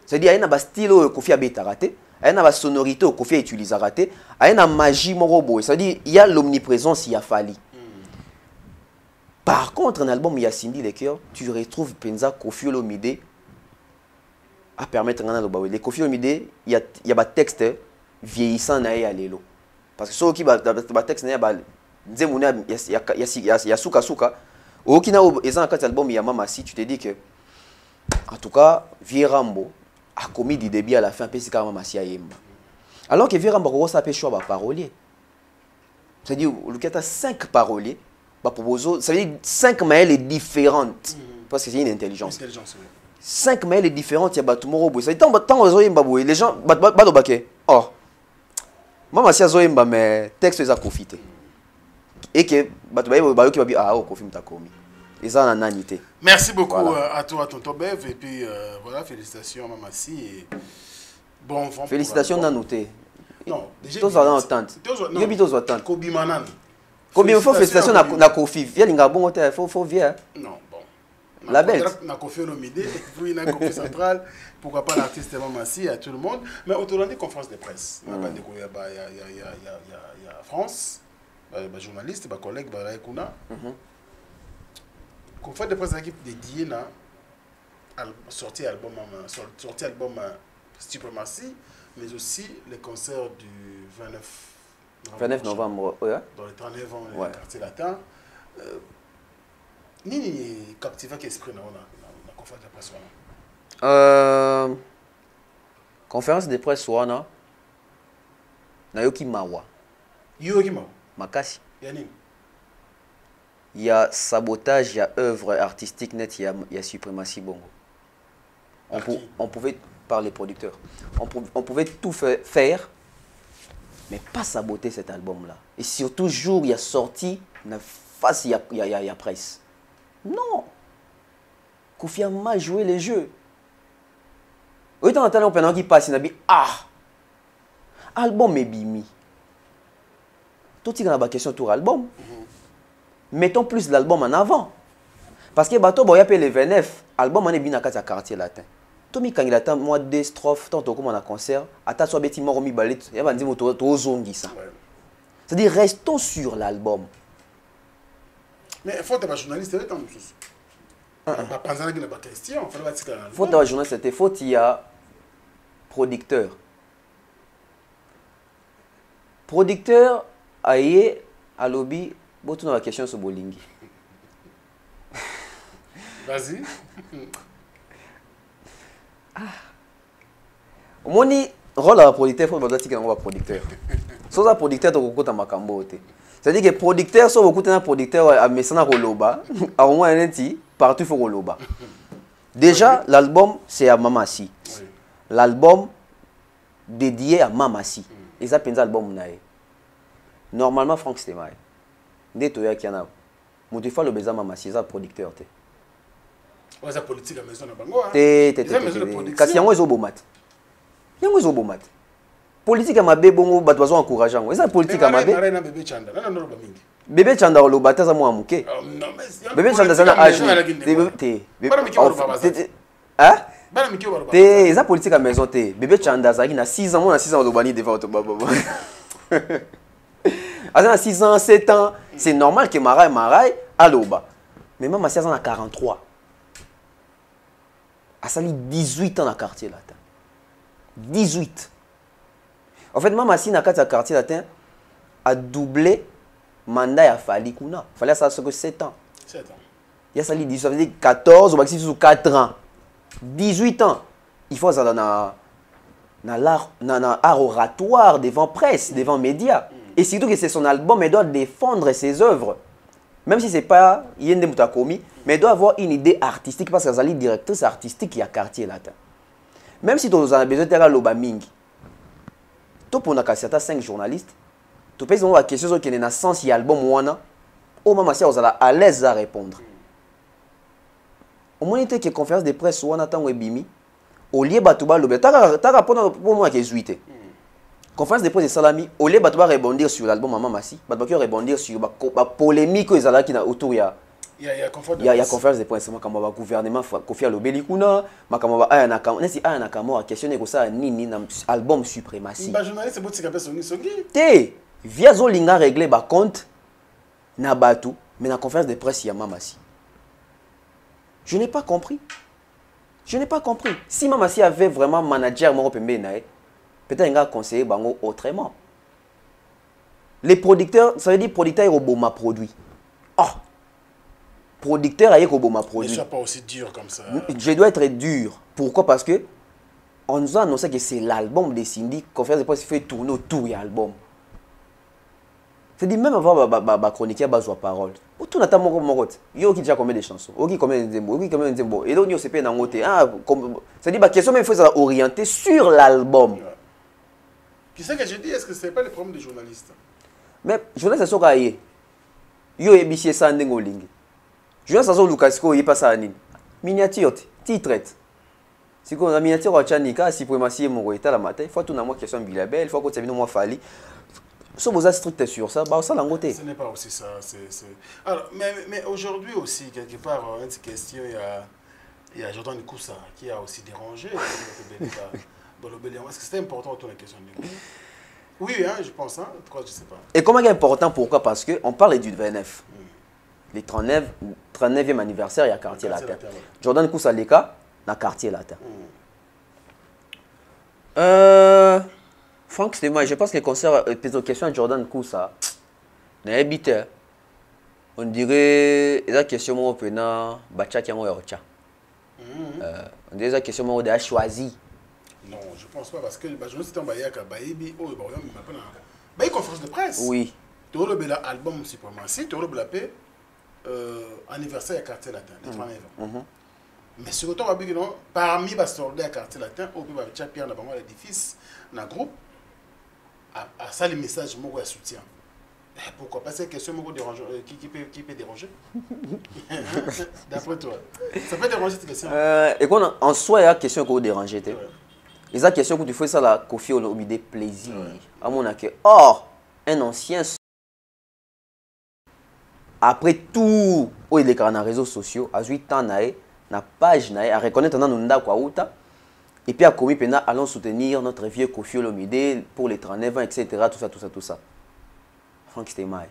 c'est-à-dire il y a un style où Kofi a bêta raté il y a une sonorité où Kofi a utilisé raté il y a une magie morobo c'est-à-dire il y a l'omniprésence il y a fallu par contre un album il y a Cindy les cœurs tu retrouves Penza Kofi Olomide à permettre les Kofi Olomide il y a des textes vieillissants na ya lelo parce que ceux qui ba texte na ba nzemuna ya suka okina ezan kat album ya mama si tu te dis que en tout cas Vierambo a commis du début à la fin parce que mama si ayemba alors que Vierambo ko sa pe choix ba parolier c'est-à-dire le cas 5 paroliers ba proposer ça veut dire 5 manières différentes parce que c'est une intelligence 5 manières différentes il y a batumoro boy ça dit tant ozoyemba boy les gens ba do baké oh mama si azoyemba mais texte les a profité et que bayoki babi ah Kofi mtakomi et ça en anité. Merci beaucoup à toi tonton Bev et puis voilà félicitations à Mamassi et bon vent. Félicitations à noter. Non, déjà tous en attente. Il y a tous en attente. Kobi Manan. Combien faut félicitations na Kofi. Viens linga bon hôtel, faut viens. Non, bon. La belle. Na Kofi Olomide, puis na Kofi Central, pourquoi pas l'artiste Mamassi à tout le monde, mais au tournant des conférences de presse. On a pas découvert il y a France. Les journalistes, les collègues, les kuna. Conférence de presse équipe dédiée na sorti album suprématie, mais aussi les concerts du 29 novembre, ouais. Dans les 39 ans, ouais. Le quartier latin. Nini captiva qui esprit dans la conférence de presse conférence de presse wana nayoki mawa. Yoki mawa. Makasi. Yanini. Il y a sabotage, il y a œuvre artistique net, il y a suprématie bongo. On pouvait, par les producteurs, on pouvait tout faire, mais pas saboter cet album-là. Et surtout, jour il y a sorti, face il y a presse. Non. Kofi a mal joué les jeux. Oui, t'en entends un qui passe, il a dit album est bimi. Tout il y a une question tour album. Mettons plus l'album en avant. Parce que bateau boya pe le 29, album on est bien à quartier latin. Tomi quand il attend moi des strophes tant comme on a concert, ata so beti mo mi balet, ya ba ndimo to zongi ça. C'est-à-dire restons sur l'album. Mais il faut être journaliste et tant plus. Pas penser que la question, il faut pas dire faut être journaliste, c'était faut il y a producteur. Producteur aye à lobby botu na la question sur Bolingi. Vas-y. Moni rôle à producteur faut dire que on va producteur. Sans un producteur to kokota makambo te. C'est-à-dire que producteur so kokota un producteur à mesana roloba, à au moins neti partout faut roloba. Déjà l'album c'est à Mamasi. Oui. L'album dédié à Mamasi. Et ça penza album nae. Normalement Franck Stemai. Dès que tu as un motif le besoin Mamasi, c'est producteur te. Ouais, c'est politique à maison na bango. Kasi yango ezo bomat. Yango ezo bomat. Politique à mabe bongo bato bazo encourageant. C'est politique à mabe. Bébé Chanda. Non non mingi. Bébé Chanda lo bataza mo amuke. Non mais Bébé Chanda ça na âge. Hein? Té, ça politique à maison té. Bébé Chanda ça qui na 6 ans, moi na 6 ans lo bani devant to baba. À 6 ans, 7 ans, c'est normal que Marai aloba. Mais même à 16 ans, à 43. À sali 18 ans dans le quartier latin. 18. En fait, même si dans le quartier latin, a doublé le mandat à Fali Kuna. Il fallait ça que 7 ans. 7 ans. Il y a sali 18, ça veut dire 14 ou 4 ans. 18 ans. Il faut ça dans l'art oratoire devant presse, devant médias. Et surtout que c'est son album, il doit défendre ses œuvres. Même si ce n'est pas Yende Moutakomi, mais il doit avoir une idée artistique parce qu'elle est directrice artistique qui a quartier latin. Même si tu as besoin de l'oba mingi, tu peux avoir 5 journalistes, tu peux avoir la question qui est dans le sens de l'album Wana, au moment où tu es à l'aise à répondre. Au moment où tu as une conférence de presse Wana, tu as bimi, au lieu de tu as répondre pour moi qui est zuité. Conférence de presse de Salami, au lieu de rebondir sur l'album Maman Massi, tu vas rebondir sur la polémique qui est autour. Il y a conférence de presse, le gouvernement Kofi Alobeli kuna, aya nakamo a questionné ça nini album suprématie. Ba journaliste c'est botika personne songi. Té, via zolinga régler ba compte na batu, mais na conférence de presse il y a Mamasi. Je n'ai pas compris. Je n'ai pas compris. Si Mamasi avait vraiment manager Moro Pembe nae, peut-être qu'il a conseillé autrement. Les producteurs, ça veut dire producteur au boma produit. Oh, producteur a au boma produit. Ne sois pas aussi dur comme ça. Je dois être dur. Pourquoi? Parce que on nous a annoncé que c'est l'album de Cindy. Conférence de presse fait tourner autour de l'album. C'est-à-dire même avant ma chroniqueur besoin de parole. Tout n'a mon yo qui déjà combien de chansons, qui combien de mots, qui combien de mots. Et donc yo c'est pas dans côté. C'est-à-dire la question même faut s'orienter sur l'album. Qui c'est que je dis, est-ce que ce n'est pas le problème des journalistes? Mais journaliste c'est ça qu'il yo ebisi ça ndengolingi. Journaliste ça Lucasco il passe à nini. Miniature titre. Si on a miniature à Chanika, si suprématie mon état la matin, il faut tout na moi question bilabel, il faut que tu moi fali. Si vous êtes strict sur ça, bah ça l'angoté. Ce n'est pas aussi ça, Alors mais aujourd'hui aussi quelque part une question il y a Jordan Koussa qui a aussi dérangé dans l'obélion. Est-ce que c'était important autour de la question de Oui, hein, je pense, hein. Pourquoi je sais pas. Et comment c'est important? Pourquoi? Parce qu'on parle du 29. Les 39e anniversaire, il y a quartier latin. Jordan Koussa Leka, dans quartier latin. Franck, c'était moi. Je pense que les concerts, les questions à Jordan Koussa, n'habite. On dirait, la question moi pena, Bacha qui a moi Ocha. On dirait la question moi de choisi. Non, je pense pas parce que je ne sais pas si Baïbi, oh, il y a conférence de presse. Oui. Tu as le album Suprématie, tu as le anniversaire à Quartier Latin, les 39 ans. Mais sur le temps, parmi les soldats à Quartier Latin, au niveau de Pierre, dans l'édifice, dans le groupe, à ça, les messages, moi, je soutien. Pourquoi? Parce que c'est une question qui peut déranger. D'après toi, ça peut déranger cette question. Et quand en soi, il y a une question qui peut déranger. Il y a une question que tu fais ça, la Kofi Olomide plaisir. À mon avis, or, un ancien. Après tout, il est dans les réseaux sociaux, à 8 ans, na page, à reconnaître Nanda Kwauta. Et puis à commis, allons soutenir notre vieux Kofi Olomide pour les 39 ans, etc. Tout ça. Franck Stemai,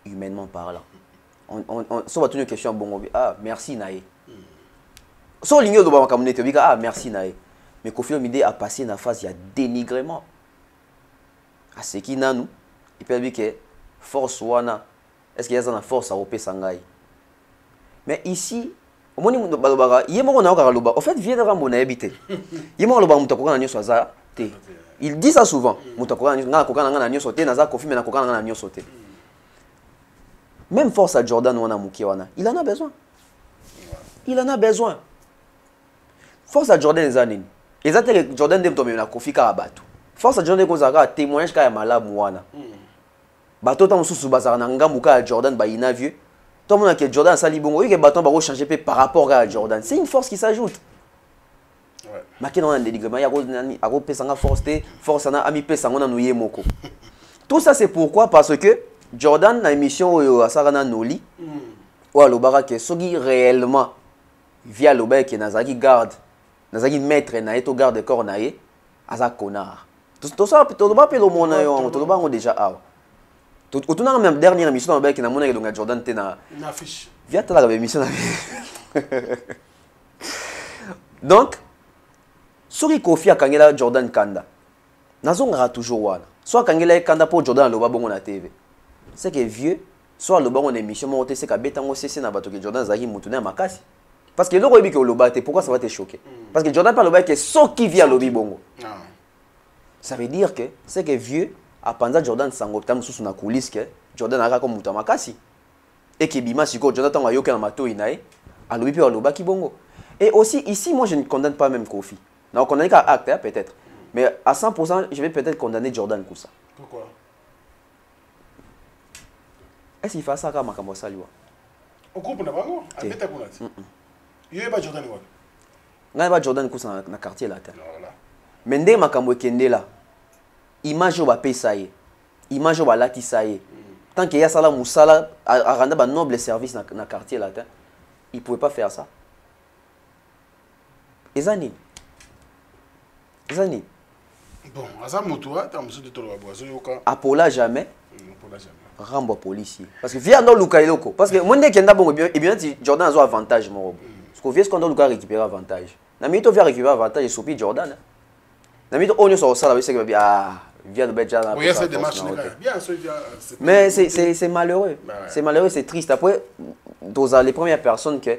humainement parlant. Ça va une question bon, ah merci Naé. Sans l'ignorer de ma communauté, ah merci Naé. Mais Kofi Olomide a passé une phase, il y a dénigrement. À ce qui n'a nous, et puis il dit que force wana, est-ce qu'il y a une force à opérer Sangai? Mais ici, au moment où il y a un en fait, viens de Ramon habiter. Il y a un loba mutako na nyoso za te. Il dit ça souvent. Mutako na kokana na nyoso te na za Kofi mais na kokana na nyoso te. Même force à Jordan wana muki wana, il en a besoin. Il en a besoin. Force à Jordan zanini. Exactement Jordan dem tombe na Kofi ka bato. Force à Jordan ko zaka témoignage ka ya malamu wana. Bato ta mususu bazara na ngambu ka Jordan ba ina vieux. Tout le monde a que Jordan sali bongo, il y a bâton va changer par rapport à Jordan. C'est une force qui s'ajoute. Mais qui dans un dénigrement, il y a une force à ami pesanga nouye moko. Tout ça c'est pourquoi parce que Jordan na émission à Sarana Noli ou à l'obara que sogi réellement via l'obara que nazaki garde, nazaki maître na eto garde corps naé, aza connard. Tout ça tout le monde peut le monde tout le monde déjà ah. Autour de la dernière émission, on a vu que Jordan était dans l'affiche. Viens à la émission. Donc, si Kofi a Kangela Jordan Kanda, Nazonga toujours wana. Soit Kangela Kanda pour Jordan le babon na TV. C'est que vieux, soit le babon émission, moi c'est que Betango c'est na bato que Jordan Zagi Moutouna Makasi. Parce que le roi que le bate, pourquoi ça va te choquer? Parce que Jordan parle le que ce qui vient lobby bongo. Ça veut dire que c'est que vieux à Panza Jordan sango tam sous na coulisse que Jordan a comme muta makasi et que bima siko Jordan tanga yoka na mato inae a lobi pe aloba ki bongo. Et aussi ici moi je ne condamne pas même Kofi. Non, on condamne qu'à acte peut-être. Mais à 100% je vais peut-être condamner Jordan Koussa. Pourquoi? Est-ce qu'il fait ça comme makambo saliwa? Au groupe na bango abeta kunati. Yo ba Jordan wa. Ngai ba Jordan Koussa na quartier latin. Voilà. Mende makambo kende là. Image va payer image va latisaye tant qu'il y a ça là musala à rendre un noble service dans le quartier latin il pouvait pas faire ça ezani bon asa motoa ta musu de tolo boazo yoka apola jamais rambo policier parce que vient dans luka eloko parce que monde kenda bongo et bien Jordan a un avantage mon parce que vieux quand on luka récupérer avantage na mito vient récupérer avantage et sopi Jordan na mito on sur ça là c'est que bien via de Béja. Oui, c'est des matchs bien. Mais c'est malheureux. C'est malheureux, c'est triste. Après, les premières personnes que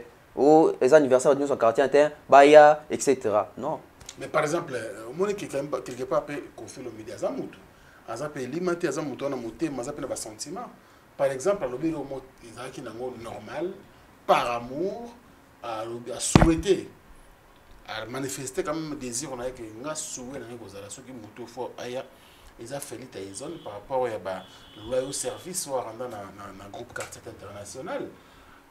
les anniversaires de nos quartiers internes, Baya, etc. Non. Mais par exemple, on est quelque part qu'on fait le média Zamutu. Azape limité Zamutu, on a monté, mais Azape n'a pas sentiment. Par exemple, le bureau qui est normal, par amour, à souhaiter, à manifester quand même désir, on a que nous souhaitons que ceux qui montent fort ailleurs. Ils ont fait l'Itaïzone par rapport au loyal service ou à rendre dans un groupe quartier international.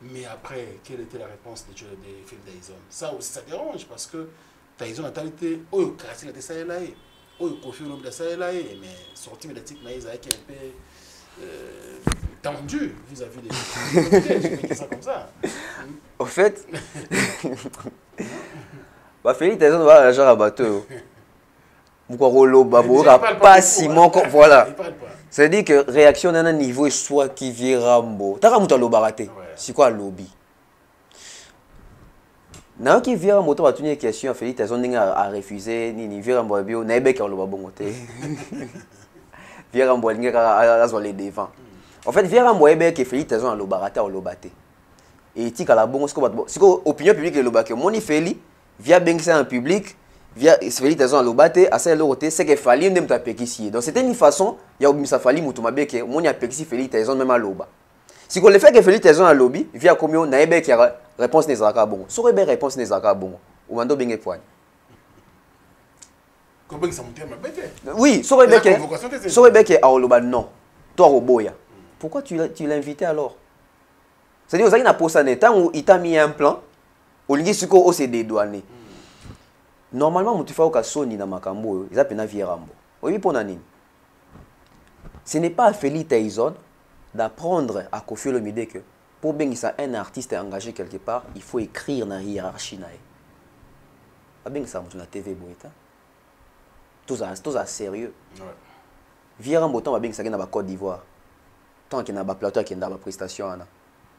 Mais après, quelle était la réponse des films d'Aïzone? Ça aussi, ça dérange parce que Taïzone a été au quartier de Saïlaï, au Kofi Olomide de Saïlaï, mais sorti médiatique, mais ils ont été un peu tendu vis-à-vis des je vais dire ça comme ça. En fait, Félix Taïzone va agir à bateau. Pas si mon voilà. C'est-à-dire que réaction d'un niveau soit qui vient rambo. T'as ramuta lo baraté. C'est quoi lobby? Na qui vient moto va tenir question Félix Taizon a refusé ni vient en bio na ebe ka lo babongote. Vient en bolinga ka les devant. En fait vient en boebe que Félix Taizon a lo barata o lo baté. Et tika la bongo siko opinion publique le bake moni Félix via bengisa en public via Félix Taizon a lo baté à celle l'autre c'est que fali ndem ta pekisi. Donc c'était une façon ya obimisa fali mutu mabeke moni a pekisi Félix Taizon même à loba. Si le fait que Félix Taizon a lobby via combien na ebe ki réponse n'est pas bon. Sur ebe réponse n'est pas bon. Ou mando benge point. Comment ça monte ma bête? Oui, sur ebe ki a loba non. Toi Roboya. Pourquoi tu l'as invité alors? C'est-à-dire que na posa netan où il t'a mis un plan au lingi suko o se dédouaner. Normalement mutu fa ka soni na makambo, ils appellent na vierambo. Oui pour nani. Ce n'est pas à Félix Taizon d'apprendre à Koffi Olomide que pour bien un artiste engagé quelque part, il faut écrire dans la hiérarchie. Pas bien ça na TV boita. Tout ça sérieux. Vierambo temps va bien ça na Côte d'Ivoire. Tant qu'il y a un plateau qui a une prestation.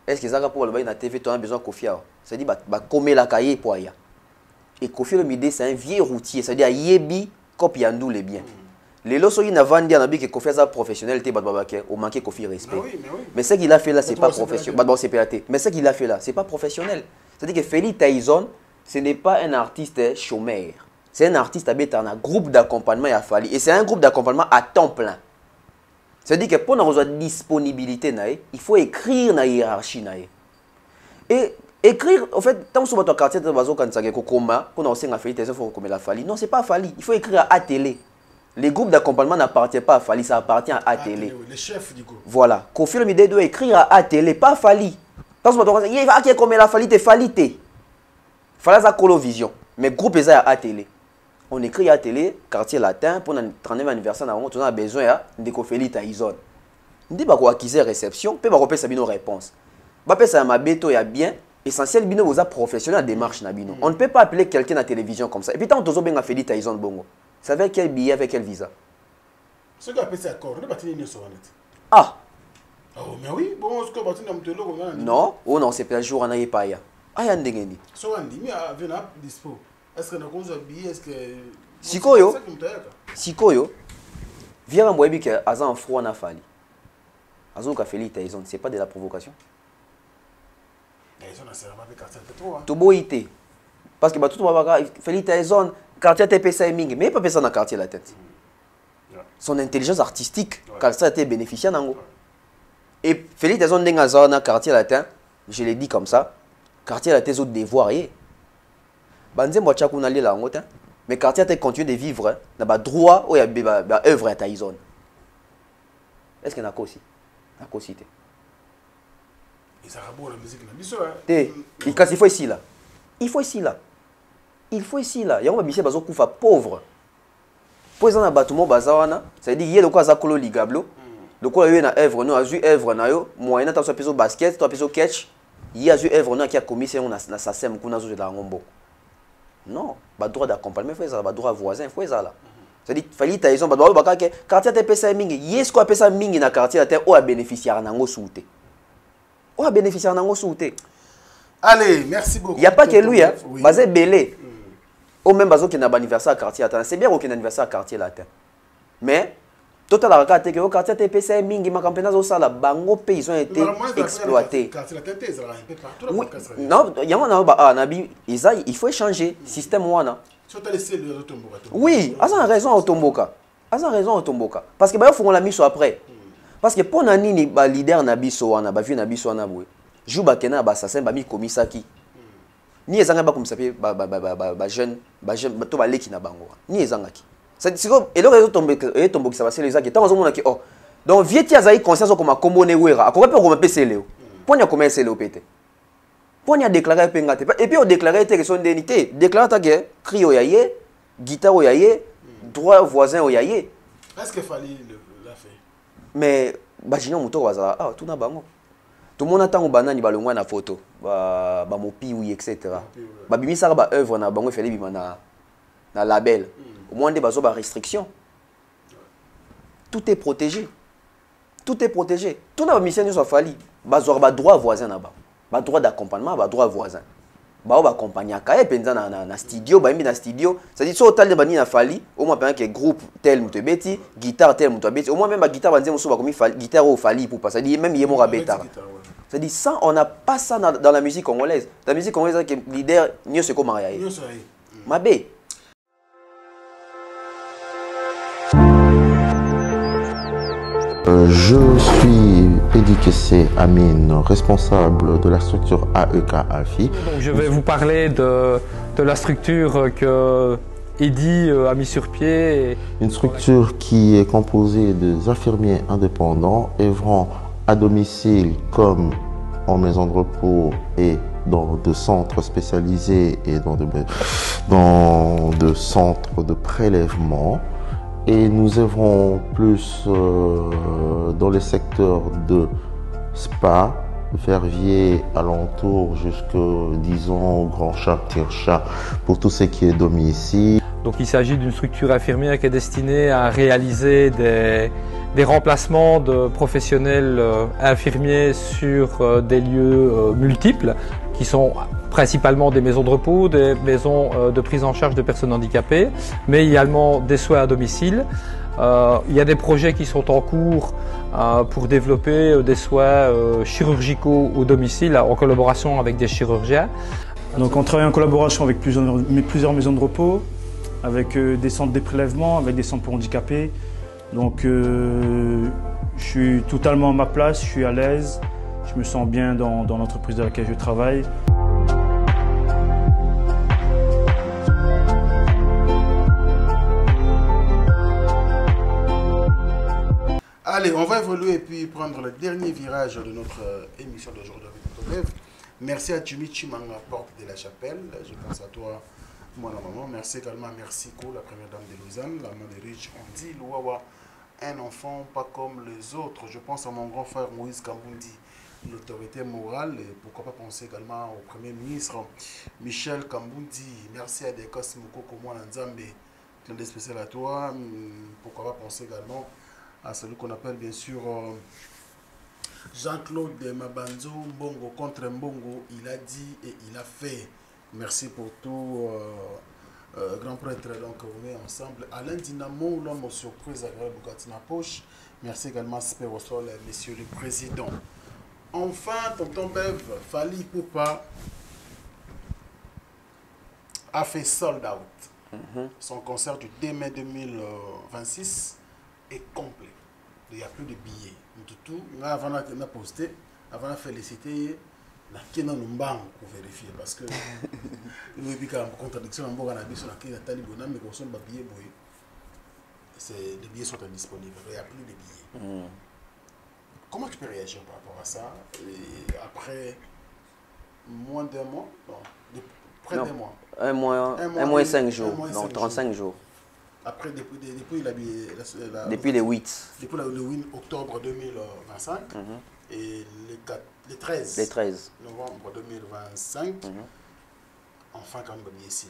Est-ce que ça pour le na TV tu as besoin de Koffi? C'est-à-dire bah comme la cahier pour ya. Et Koffi Olomide c'est un vieux routier, c'est-à-dire yebi copie andou les biens. Les lots ils n'avaient pas dit que Koffi est professionnel, au manqué Koffi respect. Mais ce qu'il a fait là, c'est pas professionnel. Mais ce qu'il a fait là, c'est pas professionnel. C'est-à-dire que Félix Taizon, ce n'est pas un artiste chômeur. C'est un artiste avec un groupe d'accompagnement à Fali. Et c'est un groupe d'accompagnement à temps plein. C'est-à-dire que pour avoir une disponibilité, il faut écrire dans la hiérarchie. Et écrire, en fait, tant que votre quartier de Bazo Kansage Kokoma, qu'on a aussi un Félix Taizon, il faut comme la Fali. Non, c'est pas Fali. Il faut écrire à télé. Les groupes d'accompagnement n'appartiennent pas à Fali, ça appartient à Télé. Les chefs du groupe. Voilà. Koffi Olomide doit écrire à Télé, pas Fali. Parce que il va qui comme la Fali, t'es Fali, t'es. Fali ça colovision. Mais groupe est à Télé. On écrit à Télé, quartier latin, pour notre 30e anniversaire, on a besoin de Félix Taizon. On dit qu'on acquise réception, puis on peut savoir nos réponses. Bah ça m'a béto ya bien. Essentiel bino vous a professionnel démarche na bino. On ne peut pas appeler quelqu'un à la télévision comme ça. Et puis tant on bien Félix Taizon bongo. C'est avec quel billet, avec quel visa? Ce qu'on appelle ça accord, on n'est pas tenu sur net. Ah! Oh, mais oui, bon, ce qu'on va tenir dans le non, oh non, c'est pas le jour, on n'a pas ya. Ah, y a un déguendi. So, on dit, mais avec un dispo. Est-ce qu'on a cause de billet? Est-ce que. Sikoyo, viens à moi, que Azan froid n'a fallu. Azan a Félix Taizon, c'est pas de la provocation. Taizon a servi avec quartier de trop. Tout beau été. Parce que tout le monde Félix Taizon, quartier TPC Ming, mais pas personne dans le quartier la tête. Son intelligence artistique, car ça a été bénéficiaire d'ango. Et Félix Taizon dans le quartier latin, je l'ai dit comme ça, quartier latin est au devoir. Banze moi tchakou na la ngotin, mais quartier latin continue de vivre dans le droit où il y a œuvre à Taizon. Est-ce qu'il y a aussi? Il y a aussi. Et ça rabot la musique na biso. Il faut ici là. Il faut ici là. Il faut ici là. Il y a un monsieur bazo koufa pauvre. Pour exemple na batumo bazawana, ça veut dire yé le quoi za kolo ligablo. Le quoi yo na œuvre no azu œuvre na yo, moyen ta so peso basket, to peso catch. Il a azu œuvre no qui a commis c'est on na sa sem kuna zo de la ngombo. Non, ba droit d'accompagnement faut ça, ba droit voisin faut ça là. Ça dit Félix Taizon ba droit ba ka quartier te pesa mingi. Yes ko pesa mingi na quartier te o a bénéficiaire na ngo souté. O a bénéficiaire na ngo souté. Allez, merci beaucoup. Il n'y a pas que lui, hein. Oui. Basé belé. Ou même bazo qui n'a pas anniversaire à quartier latin. C'est bien qu'il y ait un anniversaire à quartier latin. Mais, total la carte que au quartier TPC mingi ma campagne au sala bango pe ils ont été exploités. Oui. Non, il y a un nabi il faut échanger système wana. Oui, Azan a raison au Tomboka. Azan a raison au Tomboka parce que ba faut on l'a mis sur après. Parce que pour nani ni ba leader na biso wana, ba vieux na biso wana boy. Jou bakena ba assassin ba mi komisaki. Ni ezanga ba komisapi ba jeune to ba leki na bango. Ni ezanga ki. C'est et le réseau tombe qui ça va c'est les gens qui tant on ki oh. Donc vieti azai conscience comme komone wera. Akoko pe ko mpe seleo. Ponya comment seleo pété. Ponya déclarer pengate. Et puis on déclarer que son dénité, déclarer ta que crio yaye, guitare yaye, droit voisin yaye. Est-ce qu'il fallait la faire? Mais bajino muto wazala ah tout na bango. Tout le monde attend au banani balongwa na photo ba mopi oui etc. Ba bimisa ba œuvre na bango fallait bimana na label. Au moins des bazo ba restriction. Tout est protégé. Tout est protégé. Tout na mission soit fali. Bazo ba droit voisin na ba. Ba droit d'accompagnement, ba droit voisin. bao ba accompagner ka penza na studio ba na studio ça dit so tal bani na fali au moins pendant que groupe tel muto beti guitare tel muto beti au moins même ba guitare banze muso ba komi guitare au fali pour pas ça dit même yemo rabeta ça dit ça on n'a pas ça dans la musique congolaise. La musique congolaise que leader nyo se ko mariaye mabe. Je suis Eddy Kessé Amine, responsable de la structure AEK AFI. Donc je vais vous parler de la structure que Eddy a mis sur pied. Une structure qui est composée des infirmiers indépendants œuvrant à domicile comme en maison de repos et dans de centres spécialisés et dans de centres de prélèvement. Et nous œuvrons plus dans les secteurs de spa, Verviers, alentour, jusque, disons, Grand Chat, Tire-Chat, pour tout ce qui est domicile. Donc il s'agit d'une structure infirmière qui est destinée à réaliser des remplacements de professionnels infirmiers sur des lieux multiples, qui sont principalement des maisons de repos, des maisons de prise en charge de personnes handicapées, mais également des soins à domicile. Il y a des projets qui sont en cours pour développer des soins chirurgicaux au domicile en collaboration avec des chirurgiens. Donc on travaille en collaboration avec plusieurs maisons de repos, avec des centres de prélèvement, avec des centres pour handicapés. Donc je suis totalement à ma place, je suis à l'aise, je me sens bien dans l'entreprise dans laquelle je travaille. Allez, on va évoluer et puis prendre le dernier virage de notre émission d'aujourd'hui avec notre élève. Merci à Jimmy Chimanga, porte de la Chapelle. Je pense à toi, moi, la maman. Merci également à Mercico, la première dame de Lausanne, la maman de Rich. On dit Louawa, un enfant pas comme les autres. Je pense à mon grand frère Moïse Kambundi, l'autorité morale. Et pourquoi pas penser également au Premier ministre Michel Kambundi. Merci à Dekos Moukoko Mouanzambe, clin d'œil spécial à toi. Pourquoi pas penser également à celui qu'on appelle bien sûr Jean-Claude Mabanzo, Mbongo contre Mbongo, il a dit et il a fait. Merci pour tout, grand prêtre, donc on est ensemble. Alain Dinamo, l'homme aux surprises agréable Boukatina Poche. Merci également Spero au sol, monsieur le président. Enfin, tonton Bev, Fali Poupa a fait sold out. Son concert du 2 mai 2026 est complet. Il n'y a plus de billets. Tout, avant de poster, avant de féliciter, il y a pour vérifier. Parce que il y a une contradiction dans le billets, les billets sont indisponibles. Il n'y a plus de billets. Comment tu peux réagir par rapport à ça? Et après moins d'un mois? Non, près d'un mois. Un mois et 5 jours. Donc 35 jours. Après, depuis le 8. Depuis le 8 octobre 2025 et le 13 novembre 2025, enfin quand même ici.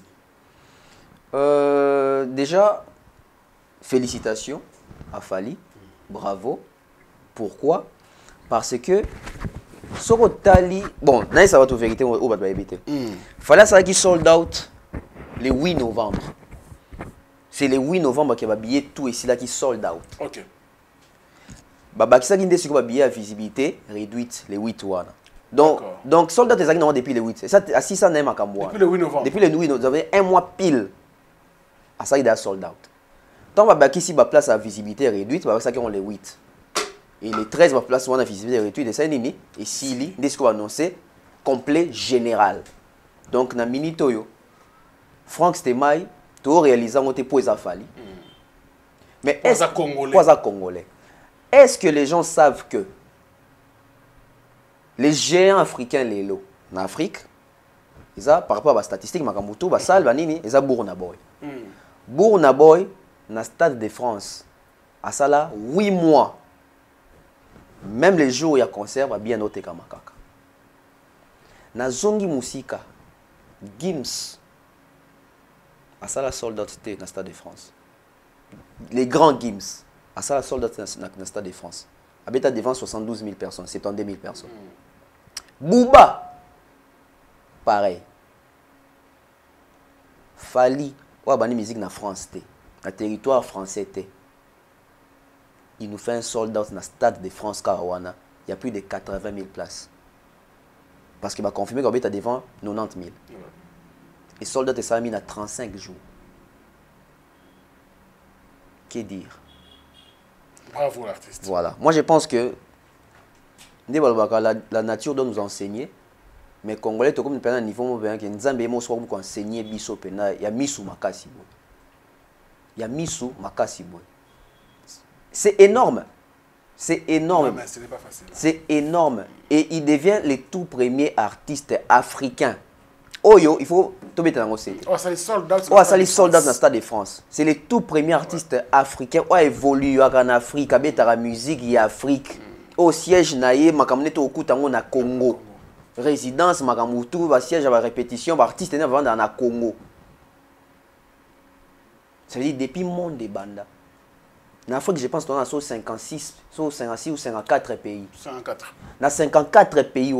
Déjà, félicitations à Fali, bravo. Pourquoi? Parce que Sorotali, bon, ça va être vérité, on va éviter. Fali ça qui sold out le 8 novembre. C'est le 8 novembre qu'il y a des billets tout ici là qui sold out. Ok. Bah ça qui est sur billet à visibilité réduite le 8 wana. Donc sold out exactement depuis le 8. Ça à 600 nem à Kamboua. Depuis le 8 novembre. Depuis le 8 novembre, vous avez un mois pile à ça il est sold out. Donc bah ici bah place à visibilité réduite, bah ça qui on le 8. Et les 13 bah place à visibilité réduite et ça nini et si dès ce qu'on va annoncer complet général. Donc na mini toyo. Franck Stemai tout réalisant on te pose à Fali. Mais est-ce Congolais. Est-ce que les gens savent que les géants africains les lots en Afrique, par rapport à la statistique, Makamutu, Basal, Banini, ils ont Bourna Boy. Bourna Boy, dans le Stade de France, à ça là, 8 mois. Même les jours où il y a concert, bien noté comme Makaka. Na Zongi Musika, Gims, à ça la soldat dans le Stade de France. Les grands Gims, à ça la soldat dans le Stade de France. Habitat devant 72 000 personnes, 72 000 personnes. Bouba, pareil. Fali, ou la musique na France, le territoire français, il nous fait un sold out dans le stade de France Karawana. Il y a plus de 80 000 places. Parce qu'il va confirmer qu'on est devant 90 000. Et sold out, ça a mis à 35 jours. Que dire? Bravo l'artiste. Voilà. Moi, je pense que la nature doit nous enseigner. Mais Congolais, comme nous un niveau où Nzambe soit pour enseigner biso pena, il y a misu makasi boy. Il y a misu makasi boy. C'est énorme. C'est énorme. Non, mais ce n'est pas facile. C'est énorme. Et il devient le tout premier artiste africain. Oyo, il faut tout mettre dans le CD. Oh, ça les soldats. Oh, ça les soldats dans le Stade de France. C'est le tout premier artiste africain. Oh, évolue en Afrique, avec la musique en Afrique. Au siège naïe, makamne to okutango na Congo. Résidence makamutu, va siège à la répétition, artiste né dans na Congo. Ça veut dire depuis le monde des bandes. En Afrique, je pense qu'on a 56 ou 54 pays. 54. Dans 54 pays,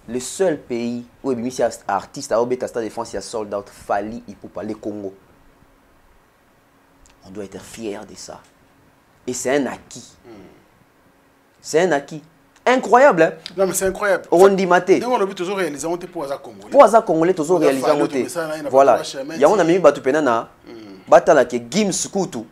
le seul pays où il y a un artiste à Stade de France, il y a sold out Fali Ipupa, le Congo. On doit être fier de ça. Et c'est un acquis. C'est un acquis. Incroyable, hein? Non, mais c'est incroyable. On dit maté. On a toujours réalisé pour les Congolais. Pour les Congolais, toujours réalisé. Voilà. Il y a un ami qui a battu qui Gims Koutou.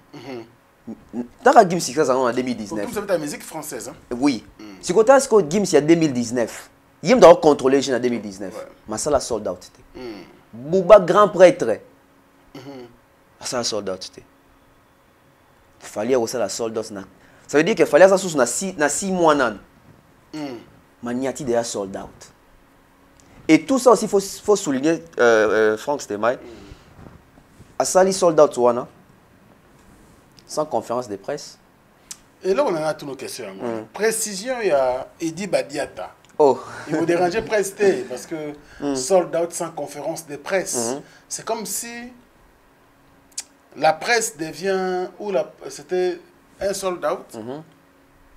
Dans la Gims, c'est en 2019. Vous avez la musique française. Oui. Si vous avez Gims, il y a 2019. Il doit contrôler les jeunes en 2019. Mais ça, la sold out. Bouba, grand prêtre. Ça, la sold out. Il fallait aussi la sold out. Ça veut dire qu'il fallait ça sous 6 mois. Maniati déjà sold out. Et tout ça aussi, il faut souligner, Franck Stemay, à Sali sold out, sans conférence de presse. Et là, on a toutes nos questions. Précision, il y a Edi Badiata. Oh. Il vous dérangeait presque parce que sold out sans conférence de presse. C'est comme si la presse devient, c'était un sold out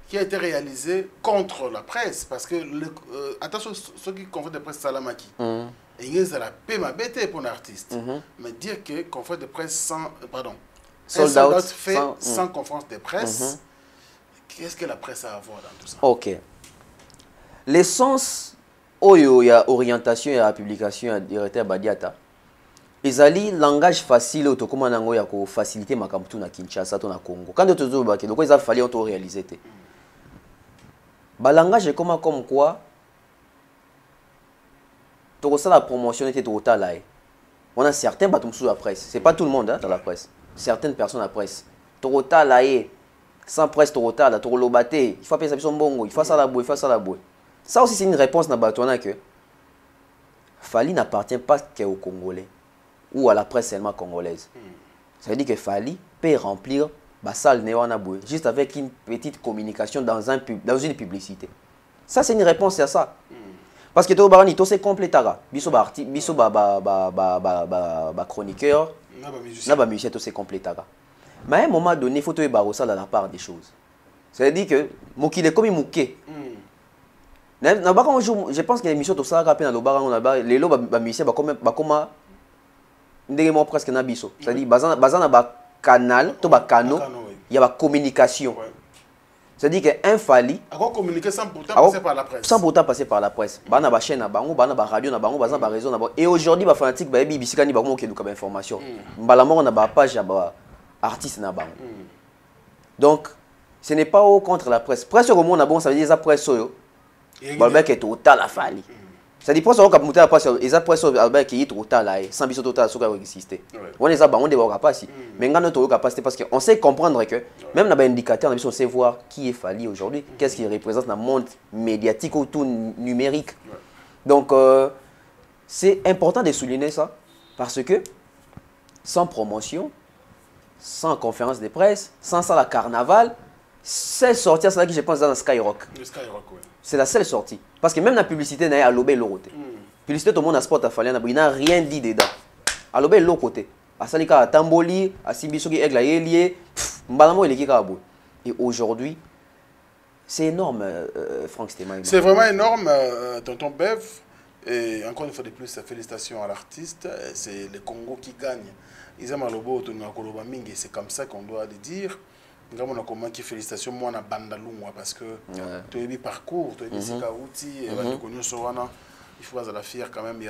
qui a été réalisé contre la presse. Parce que, attention, ceux qui confèrent de presse Salamaki, ils ont la paix ma bête pour un artiste. Mais dire que conférence de presse sans, pardon, sold out fait sans conférence de presse, qu'est-ce que la presse a à voir dans tout ça? Ok. L'essence, il y a orientation et la publication à directeur Badiata. Ils ont langage facile, comment on a facilité ma campagne à Kinshasa, na Congo. Quand tu as dit que ça fallait auto réaliser. Le langage est comme quoi tu as la promotion était totale là. On a certains bateaux sous la presse. C'est pas tout le monde dans la presse. Certaines personnes à la presse. Total là, sans presse total, tu as il faut appeler ça son bongo, il faut ça la boue, il faut ça la boue. Ça aussi, c'est une réponse dans que Fali n'appartient pas qu'aux Congolais ou à la presse seulement congolaise. Ça veut dire que Fali peut remplir la salle Néwanaboué juste avec une petite communication dans une publicité. Ça, c'est une réponse à ça. Parce que tu sais complétara. Biso chroniqueur, musicien, tu sais complétara. Mais à un moment donné, il faut te ça dans la part des choses. Ça veut dire que Moki est comme Mouké. Je pense que l'émission tout ça rappelle dans le les lots musiciens comme ndenge presque na biso. C'est-à-dire bazana ba canal to ba canal, il y a la communication. C'est-à-dire que un Fali a communiquer sans pourtant passer par la presse. Sans pourtant passer par la presse. Bana ba chaîne na bango, bana ba radio na bango, bazana ba réseau na bango. Et aujourd'hui ba fanatique ba bisika ni bango ke duka ba information. Mbala moko na ba page ba artiste na bango. Donc ce n'est pas contre la presse. Presse au monde na bon, ça veut dire ça presse yo. Balbec est total à Fali. Ça dit presse au cap monter la presse, et ça presse Albert qui est total là, sans biso total sur exister. On les a on dévoile pas si. Mais ngano to capacité parce qu'on sait comprendre que même dans les indicateurs, on sait voir qui est Fali aujourd'hui, qu'est-ce qu'il représente dans le monde médiatique ou tout numérique. Donc c'est important de souligner ça parce que sans promotion, sans conférence de presse, sans ça la carnaval, c'est sortir c'est là que je pense dans Skyrock. Le Skyrock, oui. C'est la seule sortie. Parce que même la publicité n'a à l'obé l'autre côté. Publicité, tout le monde a sport à Fali, il n'a rien dit dedans. À l'obé l'autre côté. À Salika, à Tamboli, à Sibisogi, Aigle, à Elie, Mbalamo, il est qui. Et aujourd'hui, c'est énorme, Franck Stemay. C'est vraiment énorme, tonton Bev. Et encore une fois de plus, félicitations à l'artiste. C'est le Congo qui gagne. Ils ont malobo c'est comme ça qu'on doit le dire. Nous avons comment qui félicitations moi na bandalungwa parce que tu as eu parcours, tu as eu Sikaouti et il faut pas la fier quand même il y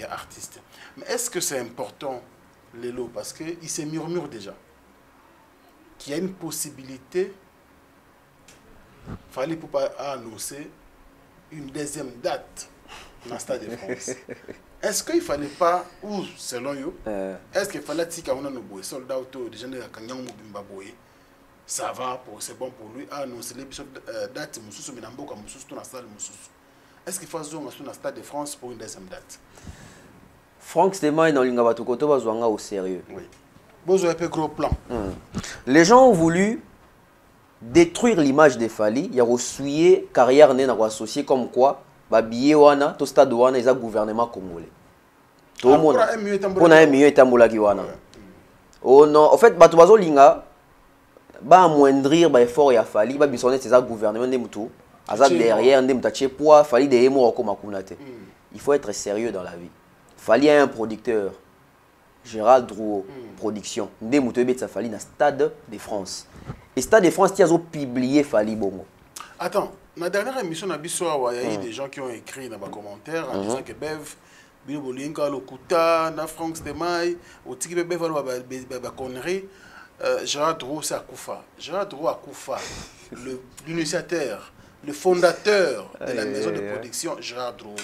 a artiste. Mais est-ce que c'est important Lelo parce que il se murmure déjà qu'il y a une possibilité fallait pour pas annoncer une deuxième date dans le Stade de France. Est-ce qu'il ne fallait pas, ou selon vous, est-ce qu'il fallait que on a nos soldats auto, des gens de Kanyang Mobimbaboye, ça va, c'est bon pour lui, annoncer l'épisode date, Moussous, Minamboka, Moussous, tout dans le stade Moussous. Est-ce qu'il faut zonger dans le Stade de France pour une deuxième date? Franck Stéma est dans l'Ingabatokoto, va zonger au sérieux. Oui. Vous avez un gros plan. Les gens ont voulu détruire l'image de Fally, il y a reçu carrière n'est associée comme quoi babiye wana to stade wana ils a gouvernement congolais. Tout le monde pour na mieux etambola ki wana. Oh non, en fait bato bazo linga ba amoindrir ba effort ya Fally ba bisonner ces gouvernement de mutu aza derrière ndem tache poids Fally de yemo ko makunate. Il faut être sérieux dans la vie. Fally a un producteur Gérald Drouot production ndem mutu ebetsa Fally na Stade de France. Et Stade de France qui a publié Fally bongo. Attends, dans la dernière émission, il y a eu des gens qui ont écrit dans les commentaires en disant que Bev, Bino Bolinka, Lokuta, na Franck Stemai, au Tiki Bev, va connerie. Gérard Drouot, c'est Akoufa. Gérard Drouot, Akoufa, l'initiateur, le fondateur de la maison de production, Gérard Drouot.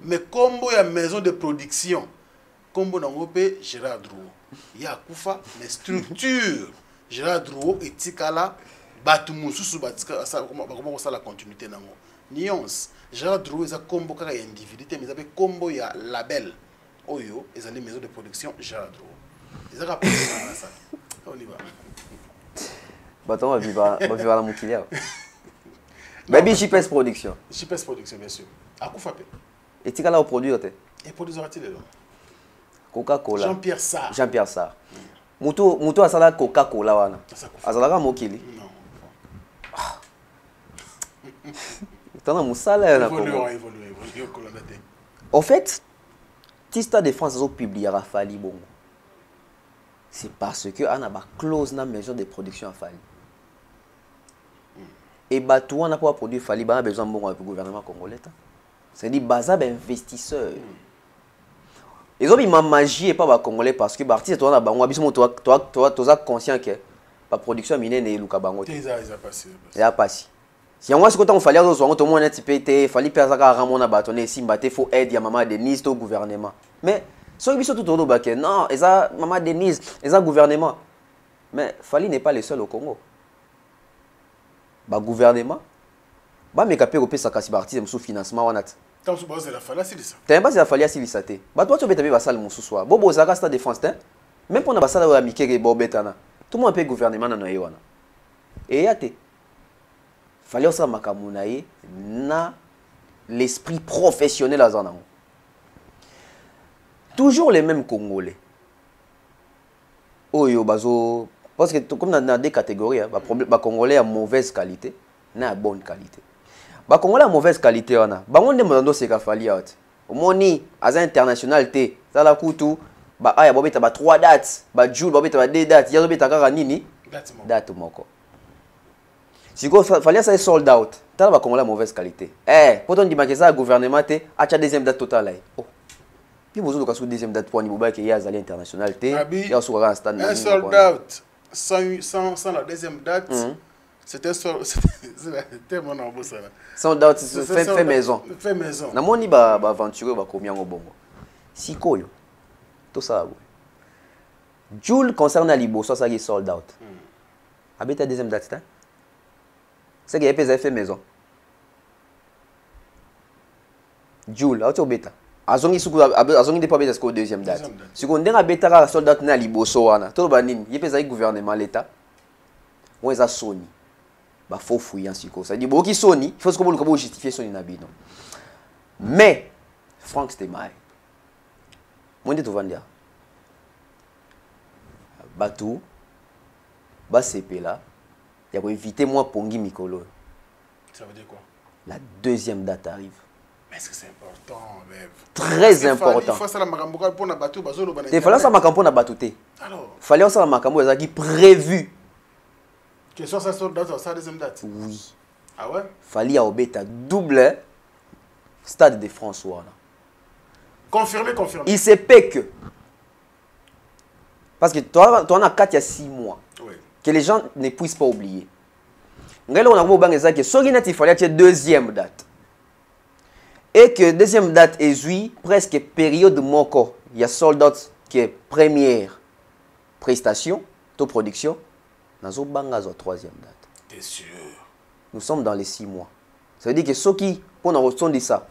Mais comme il y a une maison de production, comme il y a Gérard Drouot, il y a Akoufa, mais structure, Gérard Drouot et Tikala. Comment ça la continuité nango nuance Gérard Drouot est combo kaka individu mais avec combo ya label oyo et les maisons de production Gérard Drouot ils ont rappelé ça on y va baton va vivre la mukili baby JPS production bien sûr à coup frappé et tikala au produire et produisera-t-il là Coca-Cola Jean-Pierre Sarr muto asala Coca-Cola wana azalaka mokili En fait, Tista de France a publié à Fally bongo. C'est parce que on a une clause dans la maison de production à Fally. Et batou on n'a pas produit Fally, on a besoin de bon avec le gouvernement congolais. C'est-à-dire bazab investisseur. Ils ont mis ma magie et pas les congolais parce que l'artiste toi on a bango bismo toi conscient que la production mine ne luka bango. Il a passé. Si on voit qu'on fallait tout le monde il fallait faire ça car ramona bâtonner simba te faut aide ya maman Denise au gouvernement. Mais ceux qui sont tout au baquet non, et ça maman Denise, et ça gouvernement. Mais Fally n'est pas le seul au Congo. Ba gouvernement ba me capé au sa kasi artiste sous financement wanat. Tant sous base de la Fally c'est ça. T'as pas la Fally à civilisate. Ba toi tu peux taper ba salle mon soir. Bobo zaka Stade de France même pour na ba salle amike ke bobetana. Tout le monde peut gouvernement na yoana. Et yate fallait aussi makamunaye na l'esprit professionnel à Zanango. Toujours les mêmes Congolais. Oh yo bazo parce que comme dans des catégories, ba Congolais à mauvaise qualité, na bonne qualité. Ba Congolais à mauvaise qualité wana. Ba on demande c'est ka Fally out. Moni az international té, ça la kutu ba aya bobeta ba 3 dates, ba Jules bobeta ba 2 dates, yazo beta kaka nini? Date moko. Si il fallait ça sold out, tu vas Congolais à mauvaise qualité. Eh, pour ton dire que ça gouvernement te a deuxième date totale. Oh. Puis vous avez une deuxième date pour niveau qui est à l'international te, il y a sur un stand. Un sold out sans la deuxième date. C'était tellement en bosse là. Sold out fait maison. Fait maison. Na moni ba aventurer ba combien au bongo. Si koyo. Tout ça. Jules concernant Liboso ça qui sold out. Habite la deuxième date hein. C'est qu'il y a des effets maison. Jules, là tu es bêta. Azongi n'est pas bêta jusqu'au deuxième date. Si on a bêta la soldat na liboso wana, tout le monde il y a gouvernement l'état. On est à Sony. Bah faut fouiller en siko. Ça dit bon qui Sony, il faut que vous justifier Sony na bino. Mais Franck Stemai. Moi dit tout vendre. Batou. Ba CP là. Il faut éviter moi Pongi Mikolo. Ça veut dire quoi? La deuxième date arrive. Mais est-ce que c'est important, Bev? Très important. Il faut ça la makambo pour na bateau bazo lo il fallait ça makambo na batouté. Alors, fallait ça la makambo ezaki prévu. Question ça sort date ça deuxième date. Oui. Ah ouais? Fallait obeta double Stade de France wana. Confirmé. Il se peut que parce que toi on a 4 il y a 6 mois. Oui. Que les gens ne puissent pas oublier. Ngelo on a vu bangeza que soki net il fallait qu'il y ait deuxième date. Et que deuxième date est presque période moko. Il y a sold out qui est première prestation, taux production. Nazo bangazo troisième date. T'es sûr? Nous sommes dans les 6 mois. Ça veut dire que ceux qui, pour nous ressentir ça,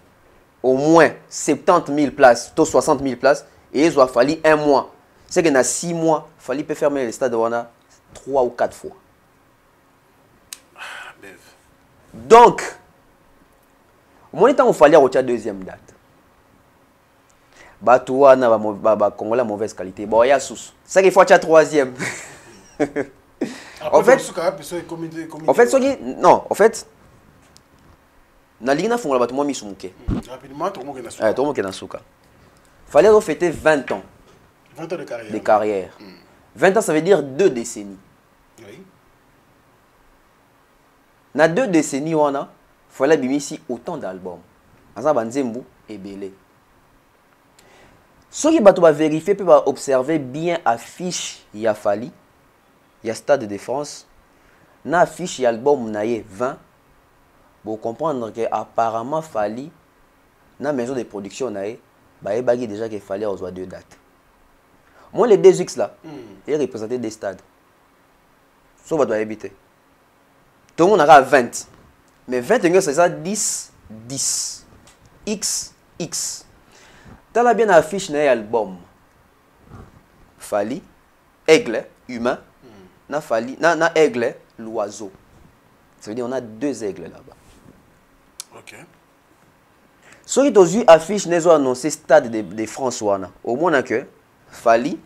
au moins 70 000 places, taux 60 000 places, et il a fallu 1 mois. C'est que dans 6 mois, il fallait fermer le stade de Wana 3 ou 4 fois. Donc, au moins temps, il fallait retirer la deuxième date. Batoua na ba Congolais la mauvaise qualité. Bon, il y a sous. C'est qu'il faut retirer la troisième. En fait, na ligue na fongola bato mo misumuke. Rapidement, tout le monde est tout le monde est dans souka. Fallait refêter 20 ans. 20 ans de carrière. De carrière. 20 ans, ça veut dire 2 décennies. Oui. Na 2 décennies, on a fallait bimisi autant d'albums. Asa banzembu et belé. Ceux qui bato va vérifier peut observer bien affiche ya Fali, ya Stade de France, na affiche ya album naie 20. Pour comprendre que apparemment Fali, na maison de production naie, bah bagui déjà qu'il fallait aux 2 dates. Moi les 2X là, ils représentaient des stades. Ça va doit éviter. Tout le monde aura 20. Mais 20 c'est ça 10 10. X X. T'as la bien affiche na album. Fali, aigle humain, na Fali, na aigle l'oiseau. Ça veut dire on a 2 aigles là-bas. OK. Ceux qui ont vu affiche n'ont annoncé Stade de France wana. Au moins que Fali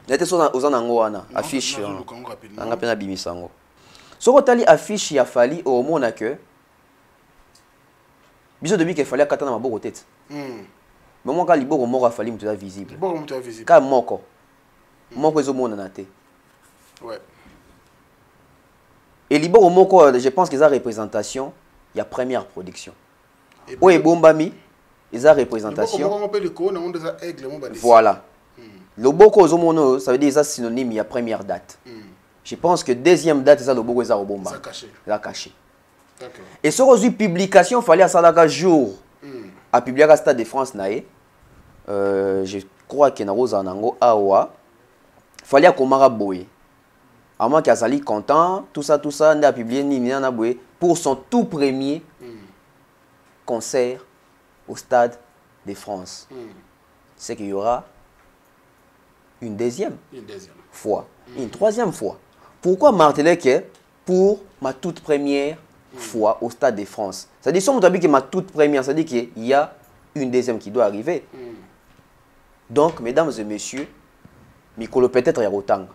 n'était aux anangoana affiche en appena bimisango. Ceux qui ont affiche ya Fali au moins que biso depuis qu'il fallait katana maboko tête. Mais moi quand liboko moko Fali mutu visible. Liboko mutu visible. Ka moko. Moko ezo mona na te. Ouais. Et liboko moko je pense qu'ils ont représentation. Il y a première production. Oui, Bombami, ils ont représentation. Voilà. Le Boko Zomono, ça veut dire que c'est synonyme, il y a première date. Je pense que deuxième date, c'est le Boko Bomba. C'est caché. Et sur les publications, il fallait à ça jour à publier à Stade de France. Je crois qu'il y a un Nango Awa. Il fallait à Komara Boye. À moins qu'il y ait content, tout ça, on a publié Nina Boye pour son tout premier concert au Stade de France. C'est qu'il y aura une deuxième fois, une troisième fois. Pourquoi marteler que pour ma toute première fois au Stade de France? C'est-à-dire, si on dit que ma toute première, ça veut dire qu'il y a une deuxième qui doit arriver. Donc, mesdames et messieurs, Mikolo peut-être Yarotang.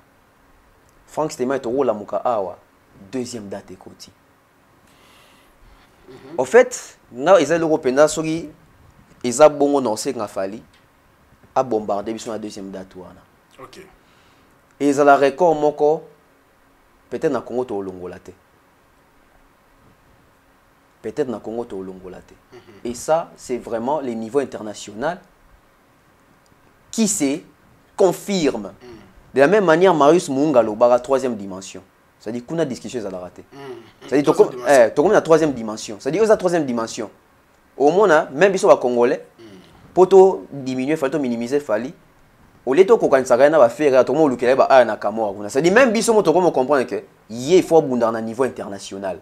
Franck Stéma est au rôle à Mouka Awa. Deuxième date et côté. En fait, ils ont l'Européen, ils ont bon annoncé qu'il fallait à bombarder sur la deuxième date. OK. Et ils ont la record moko peut-être dans Congo to longolate. Peut-être dans Congo to longolate. Et ça, c'est vraiment le niveau international qui se confirme. De la même manière, Marius Mungalo bara troisième dimension. C'est-à-dire qu'on a discussion à la raté. C'est-à-dire que la troisième dimension. C'est-à-dire que la troisième dimension. Au moins, même si on est congolais, pour diminuer, il faut minimiser Fali. Au lieu de faire tout le monde c'est-à-dire même si on comprend que il faut abonder à niveau international.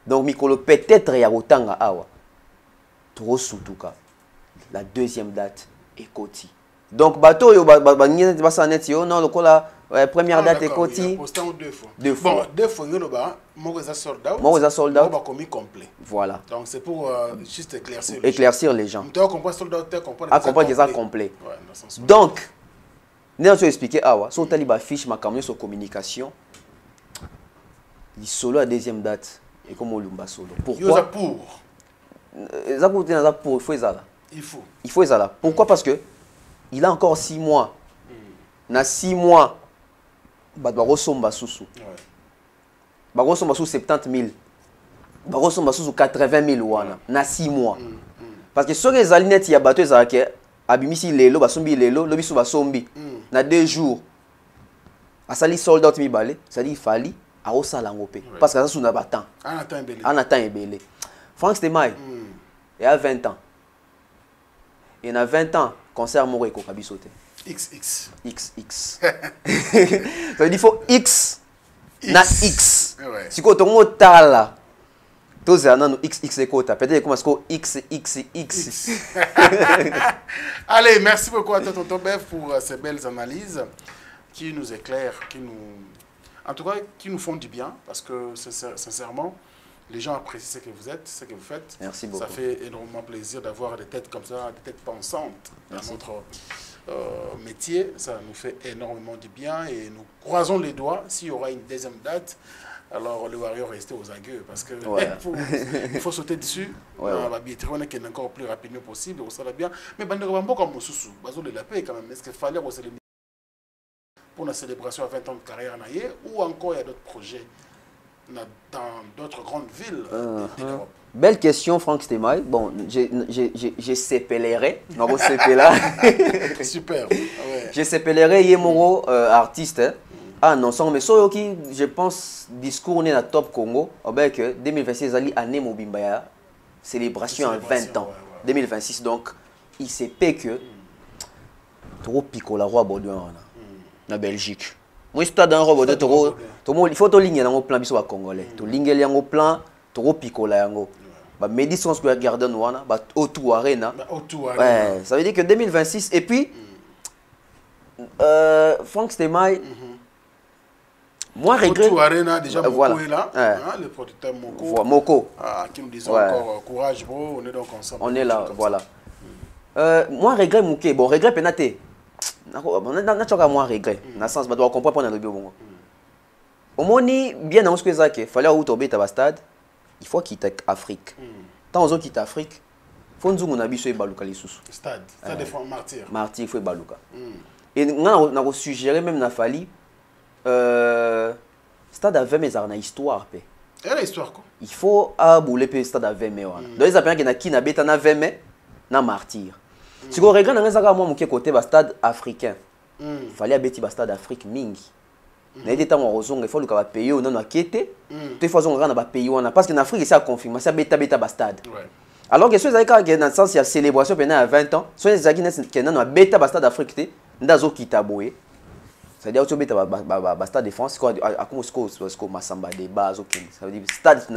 Donc Mikolo peut-être y a autant à awa. Trop surtout la deuxième date est Koti. Donc bateau yo non le première date est Koti. Deux fois. Bon, deux fois yo ba moko za sold out. Moko za sold out. Ba commis complet. Voilà. Donc c'est pour juste éclaircir les gens. Tu comprends sold out, tu comprends que ça complet. Donc nous avons expliqué awa, so tali ba fiche ma camion sur communication. Il solo à deuxième date et comme Olumba solo. Pourquoi? Il faut ça là. Pourquoi? Parce que il a encore 6 mois. Na 6 mois, Barosomba Soussou. Barosomba sous 70 000. Barosomba sous 80 000 wana. Na 6 mois. Parce que sur les alinettes, il y a battu ça que abimisi lelo, basombi lelo, lobi sou basombi. Na 2 jours. Asali sold out mi balé, ça dit il fallait à Osalangopé. Parce que ça sous na batan. Anatan ebele. Franck Stemay. Il a 20 ans. Il a 20 ans, concert Moreko Kabisote. XX. Ça veut dire qu'il faut X. Na X. Si tu as là, tu as un XX écota. Peut-être que XXX. Allez, merci beaucoup à toi, Tonton Bev, pour ces belles analyses qui nous éclairent, en tout cas, qui nous font du bien, parce que sincèrement, les gens apprécient ce que vous êtes, ce que vous faites. Merci beaucoup. Ça fait énormément plaisir d'avoir des têtes comme ça, des têtes pensantes dans notre métier. Ça nous fait énormément du bien et nous croisons les doigts. S'il y aura une deuxième date, alors les Warriors rester aux agueux parce que il faut sauter dessus. La billetterie, on est encore plus rapidement possible. Ça va bien. Mais Bandeko comme Moussoussou, Bazo de la paix quand même. Est-ce qu'il fallait célébrer pour la célébration à 20 ans de carrière en Aïe ou encore il y a d'autres projets dans d'autres grandes villes d'Europe? Belle question, Franck Stemay. Bon, j'ai sépéléré. Non, sépéla. Super. J'ai sépéléré Yemoro, artiste. Ah non, mais je pense discours n'est la top Congo. Que 2026 ali année Mobimba célébration en 20 ans. 2026 donc il se peut que trop pico la roi Baudouin na Belgique. Moi stade en roi Baudouin il faut to ligne dans plan biso congolais. To ligne yango plan trop pico la yango. Ba Madison Square Garden wana ba O2 Arena. Ouais, ça veut dire que 2026 et puis Franck Stemay. Moi, regrette. Arena, déjà, Moko est là, le producteur Moko. Qui nous disait encore courage, bro, on est donc ensemble. On est là, voilà. Moi, regret Mouké. Bon, regret pénaté. Moi, regret. Dans le sens, je dois comprendre le bio. Au moins, bien dans ce que il fallait que tu stade, il faut quitter l'Afrique. Tant qu'on quitte l'Afrique, il faut que nous ayons baluka les sous. Stade, ça défend martyr. Martyr, il faut baluka. Et nous avons suggéré même na Fali. Stade à 20 mais ça a une histoire. Elle a histoire quoi? Il faut abouler le stade à 20 mais. Donc ils appellent qu'il y a qui n'a pas 20 mais na martyr. Si vous regardez dans les moi mon côté stade africain. Il fallait abéti stade d'Afrique mingi. Na été temps il faut le payer on a quitté. Des fois on va payer parce que en Afrique c'est à confirmer ça beta stade. Alors que ceux qui dans le sens il y a célébration pendant à 20 ans, ceux qui ont beta stade d'Afrique ndazo kitaboé. C'est-à-dire que tu as stade de France, tu as Massamba de base, ça veut dire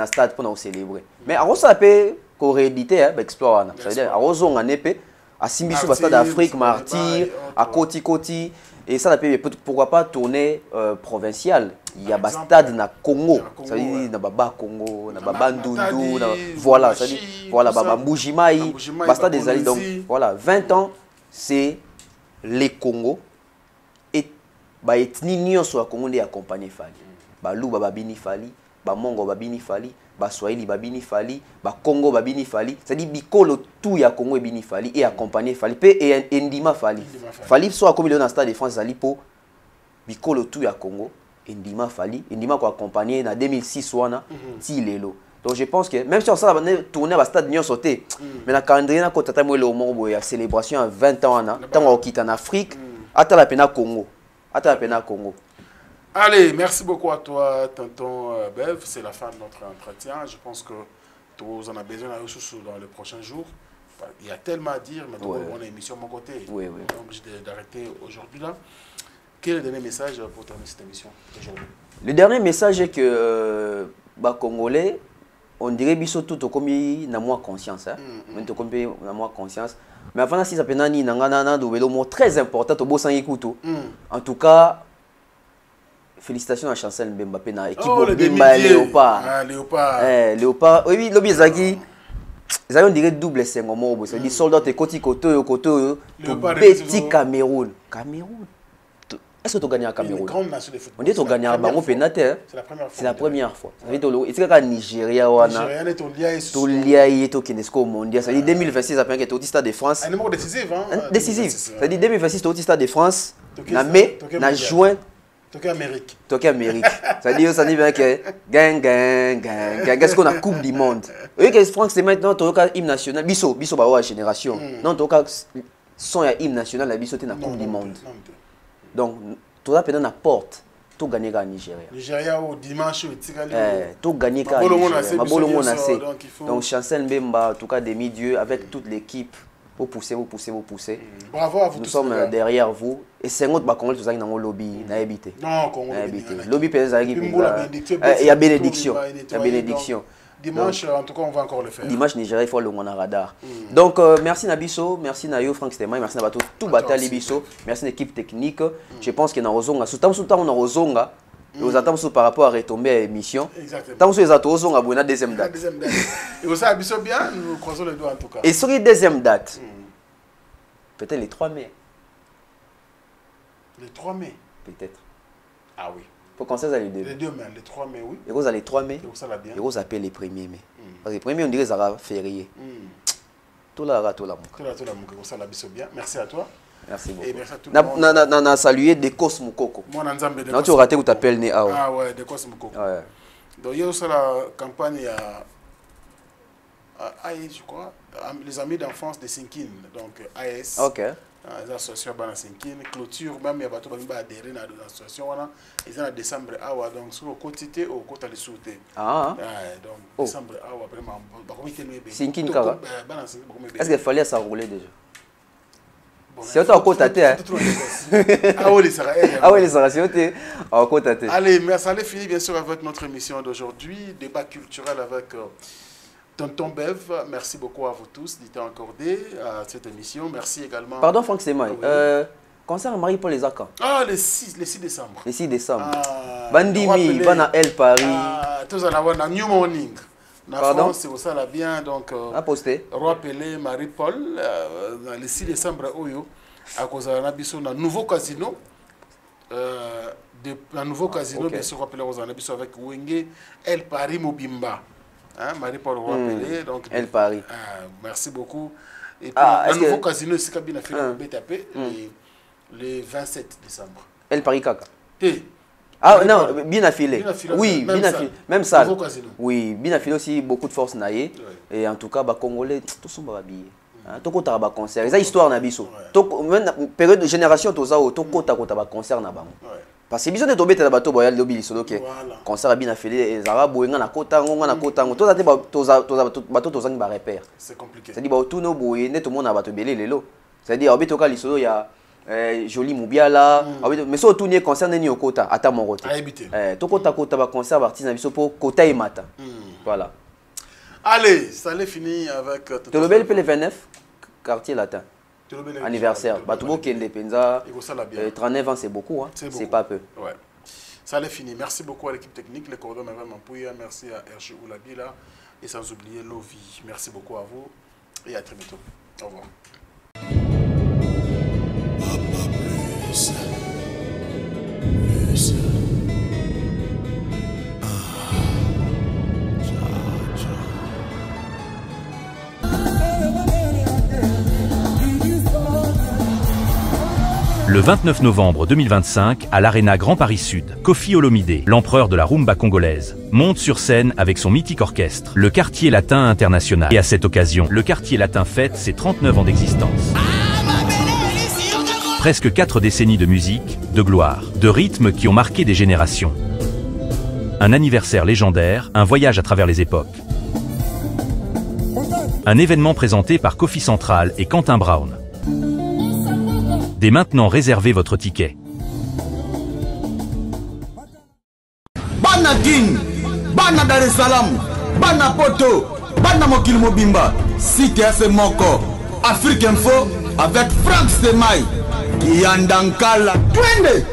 stade pour célébrer. Mais à ça peut rééditer, explorer. Ça veut dire à on a épée, à Simbisu, stade d'Afrique, Martyr, à Koti, et ça peut pourquoi pas tourner provincial. Il y a stade na Congo, ça veut dire na Baba Congo, na Baba Ndundu, voilà, ça veut dire voilà Baba Mbujimaï, stade des alliés. Donc voilà, 20 ans, c'est les Congo. Ba etni nyonso ya Congo nde accompagner Fali. Ba Luba babini Fali, ba Mongo babini Fali, ba Swahili babini Fali, ba Congo babini Fali. C'est-à-dire bikolo tout ya Congo ebini Fali et accompagner Fali pe et endima Fali. Fali soit comme il est dans stade de France ali po bikolo tout ya Congo, endima Fali, endima ko accompagner na 2006 wana ti lelo. Donc je pense que même si on va tourner à stade nyonso te, mais na calendrier na ko tata mo le moment ya célébration à 20 ans na, tant on quitte en Afrique, ata la pena Congo. Congo. Allez, merci beaucoup à toi, tonton Bev. C'est la fin de notre entretien. Je pense que tous en a besoin dans les prochains jours. Il y a tellement à dire, mais on a une émission de mon côté. Oui. On est obligé d'arrêter aujourd'hui là. Quel est le dernier message pour terminer cette émission aujourd'hui? Le dernier message est que Congolais, on dirait que tout comme na moins conscience. Na moins conscience. Mais avant si ça peut nani nangana do mot très important au Bossan Yikuto. En tout cas, félicitations à Chancel Mbappé na équipe Bimba Léopard. Léopard. Oui, lobi zaki. Ils ont dirait double 5 mots, ça dit soldat et côté petit Cameroun. Est-ce que tu as gagné à Cameroun? On dit que tu as gagné à Bango Pénaté. C'est la première fois. Ça veut dire que tu as Nigeria. Tu lié au Kinesco mondial. Ça veut dire 2026, ça peut être au Stade de France. Un numéro décisif. Décisif. Ça veut dire 2026, tu es au Stade de France. En mai, en juin. Tokyo Amérique. Tokyo Amérique. Ça veut dire que gang. Qu'est-ce qu'on a Coupe du Monde? Oui, que Franck, c'est maintenant tu as hymne national. Bisso, bah, génération. Non, tu as son hymne national, la Bisso, tu as la Coupe du Monde. Donc, tu as peut-être la porte. Tu gagnes à Nigeria. Nigeria au dimanche, tu gagnes à Nigeria. Donc, Chancel Mbemba, en tout cas, des milieux avec toute l'équipe. Vous poussez. Bravo à vous. Nous sommes derrière vous. Et c'est un autre bac, tout ça dans le lobby. Non, lobby, il y a bénédiction. Dimanche, en tout cas, on va encore le faire. Dimanche, Nigeria, il faut le monde radar. Donc, merci Nabiso, merci Nayo, Franck Stéman, merci Nabato, tout Batali Biso, merci l'équipe technique. Je pense qu'il y a un Rozonga. Sous temps, on a Rozonga. Nous attendons par rapport à retomber à l'émission. Exactement. Tant que nous attendons à la deuxième date. Et vous savez bien, nous croisons les doigts en tout cas. Et sur les deuxième date, peut-être les 3 mai. Les 3 mai peut-être. Ah oui. Pour quand ça, les 2 mai. Les 2 mai, les 3 mai, oui. Et vous allez les 3 mai. Et vous savez bien. Et vous appelez les 1er mai. Parce que les 1er mai, on dirait que ça va férié. Tout là, tout là. Vous savez bien. Merci à toi. Merci beaucoup. Et merci à tout le monde. On a salué Dekos Moukoko. Moi, non, tu as raté où tu appelles Néa. Ah ouais, Dekos Moukoko. Ouais. Donc, il y a aussi la campagne à AES, je crois, les amis d'enfance de Sinkin, donc AES. Ok. Les associations de Sinkin, clôture, même il y a des gens qui adhéré à l'association. Ils sont en décembre, donc sur le quotidien, au côté de sauter. Ah. Donc, décembre, vraiment. Sinkin, Kara. Est-ce qu'il fallait s'enrouler déjà? Si on t'a encore tâté. Ah oui, les Sarah, si on t'a encore tâté. Allez, merci. Allez, fini bien sûr avec notre émission d'aujourd'hui. Débat culturel avec Tonton Bev. Merci beaucoup à vous tous d'être accordés à cette émission. Merci également. Pardon, Franck Stéman. Concert à Marie-Paul les Acans. Ah, le 6 décembre. Le 6 décembre. Bandimi, Bana El Paris. Tous en avoir New Morning. Pardon? C'est ça là bien donc posté. Roi Pelé, Marie-Paul le 6 décembre oyo à cause de un nouveau casino un nouveau casino bien sûr Roi Pelé avec Wenge El Paris Mobimba Marie-Paul Roi Pelé donc El Paris. merci beaucoup et puis un nouveau casino ici cabine a fait le BTP le 27 décembre. El Paris Kaka. Ah non, bien affilé. Oui, bien affilé. Même ça. Oui, bien affilé aussi, beaucoup de force naïe. Et en tout cas, les Congolais, tous sont habillés. Tout le monde a un concert. C'est histoire na biso. Période de génération, tout ça, tout le monde a un concert na bango. Parce que biso ne tombé na bateau boyal lobi solo que concert bien affilé et Arabo et na kota ngona kota ngo. Tout ça bateau to zangi ba repère. C'est compliqué. C'est dit ba tout no boye ne tout le monde a bateau belé lelo. C'est dit obi to ka lisolo ya Joli Moubiala, mais ça tout n'est concerné ni au quota, à ta mon côté. Tout quota va concert artiste na pour quota et matin. Voilà. Allez, ça allait finir avec. Tu le bel le 29 quartier latin. Anniversaire. Batubo Kende Penza. 39 ans c'est beaucoup hein. C'est pas peu. Ouais. Ça allait finir. Merci beaucoup à l'équipe technique, les coordonneurs vraiment Pouya, merci à RG Oulabila et sans oublier Lovi. Merci beaucoup à vous et à très bientôt. Au revoir. Le 29 novembre 2025, à l'Arena Grand Paris Sud, Kofi Olomide, l'empereur de la rumba congolaise, monte sur scène avec son mythique orchestre, le Quartier Latin International. Et à cette occasion, le Quartier Latin fête ses 39 ans d'existence. Presque 4 décennies de musique, de gloire, de rythmes qui ont marqué des générations. Un anniversaire légendaire, un voyage à travers les époques. Un événement présenté par Kofi Central et Quentin Brown. Dès maintenant, réservez votre ticket. Bana King, Bana Dar es Salaam, Bana Poto, Bana Mokil Mobimba, Cité FM Moko, Afrique Info avec Franck Stéman, Yandankala, Twende.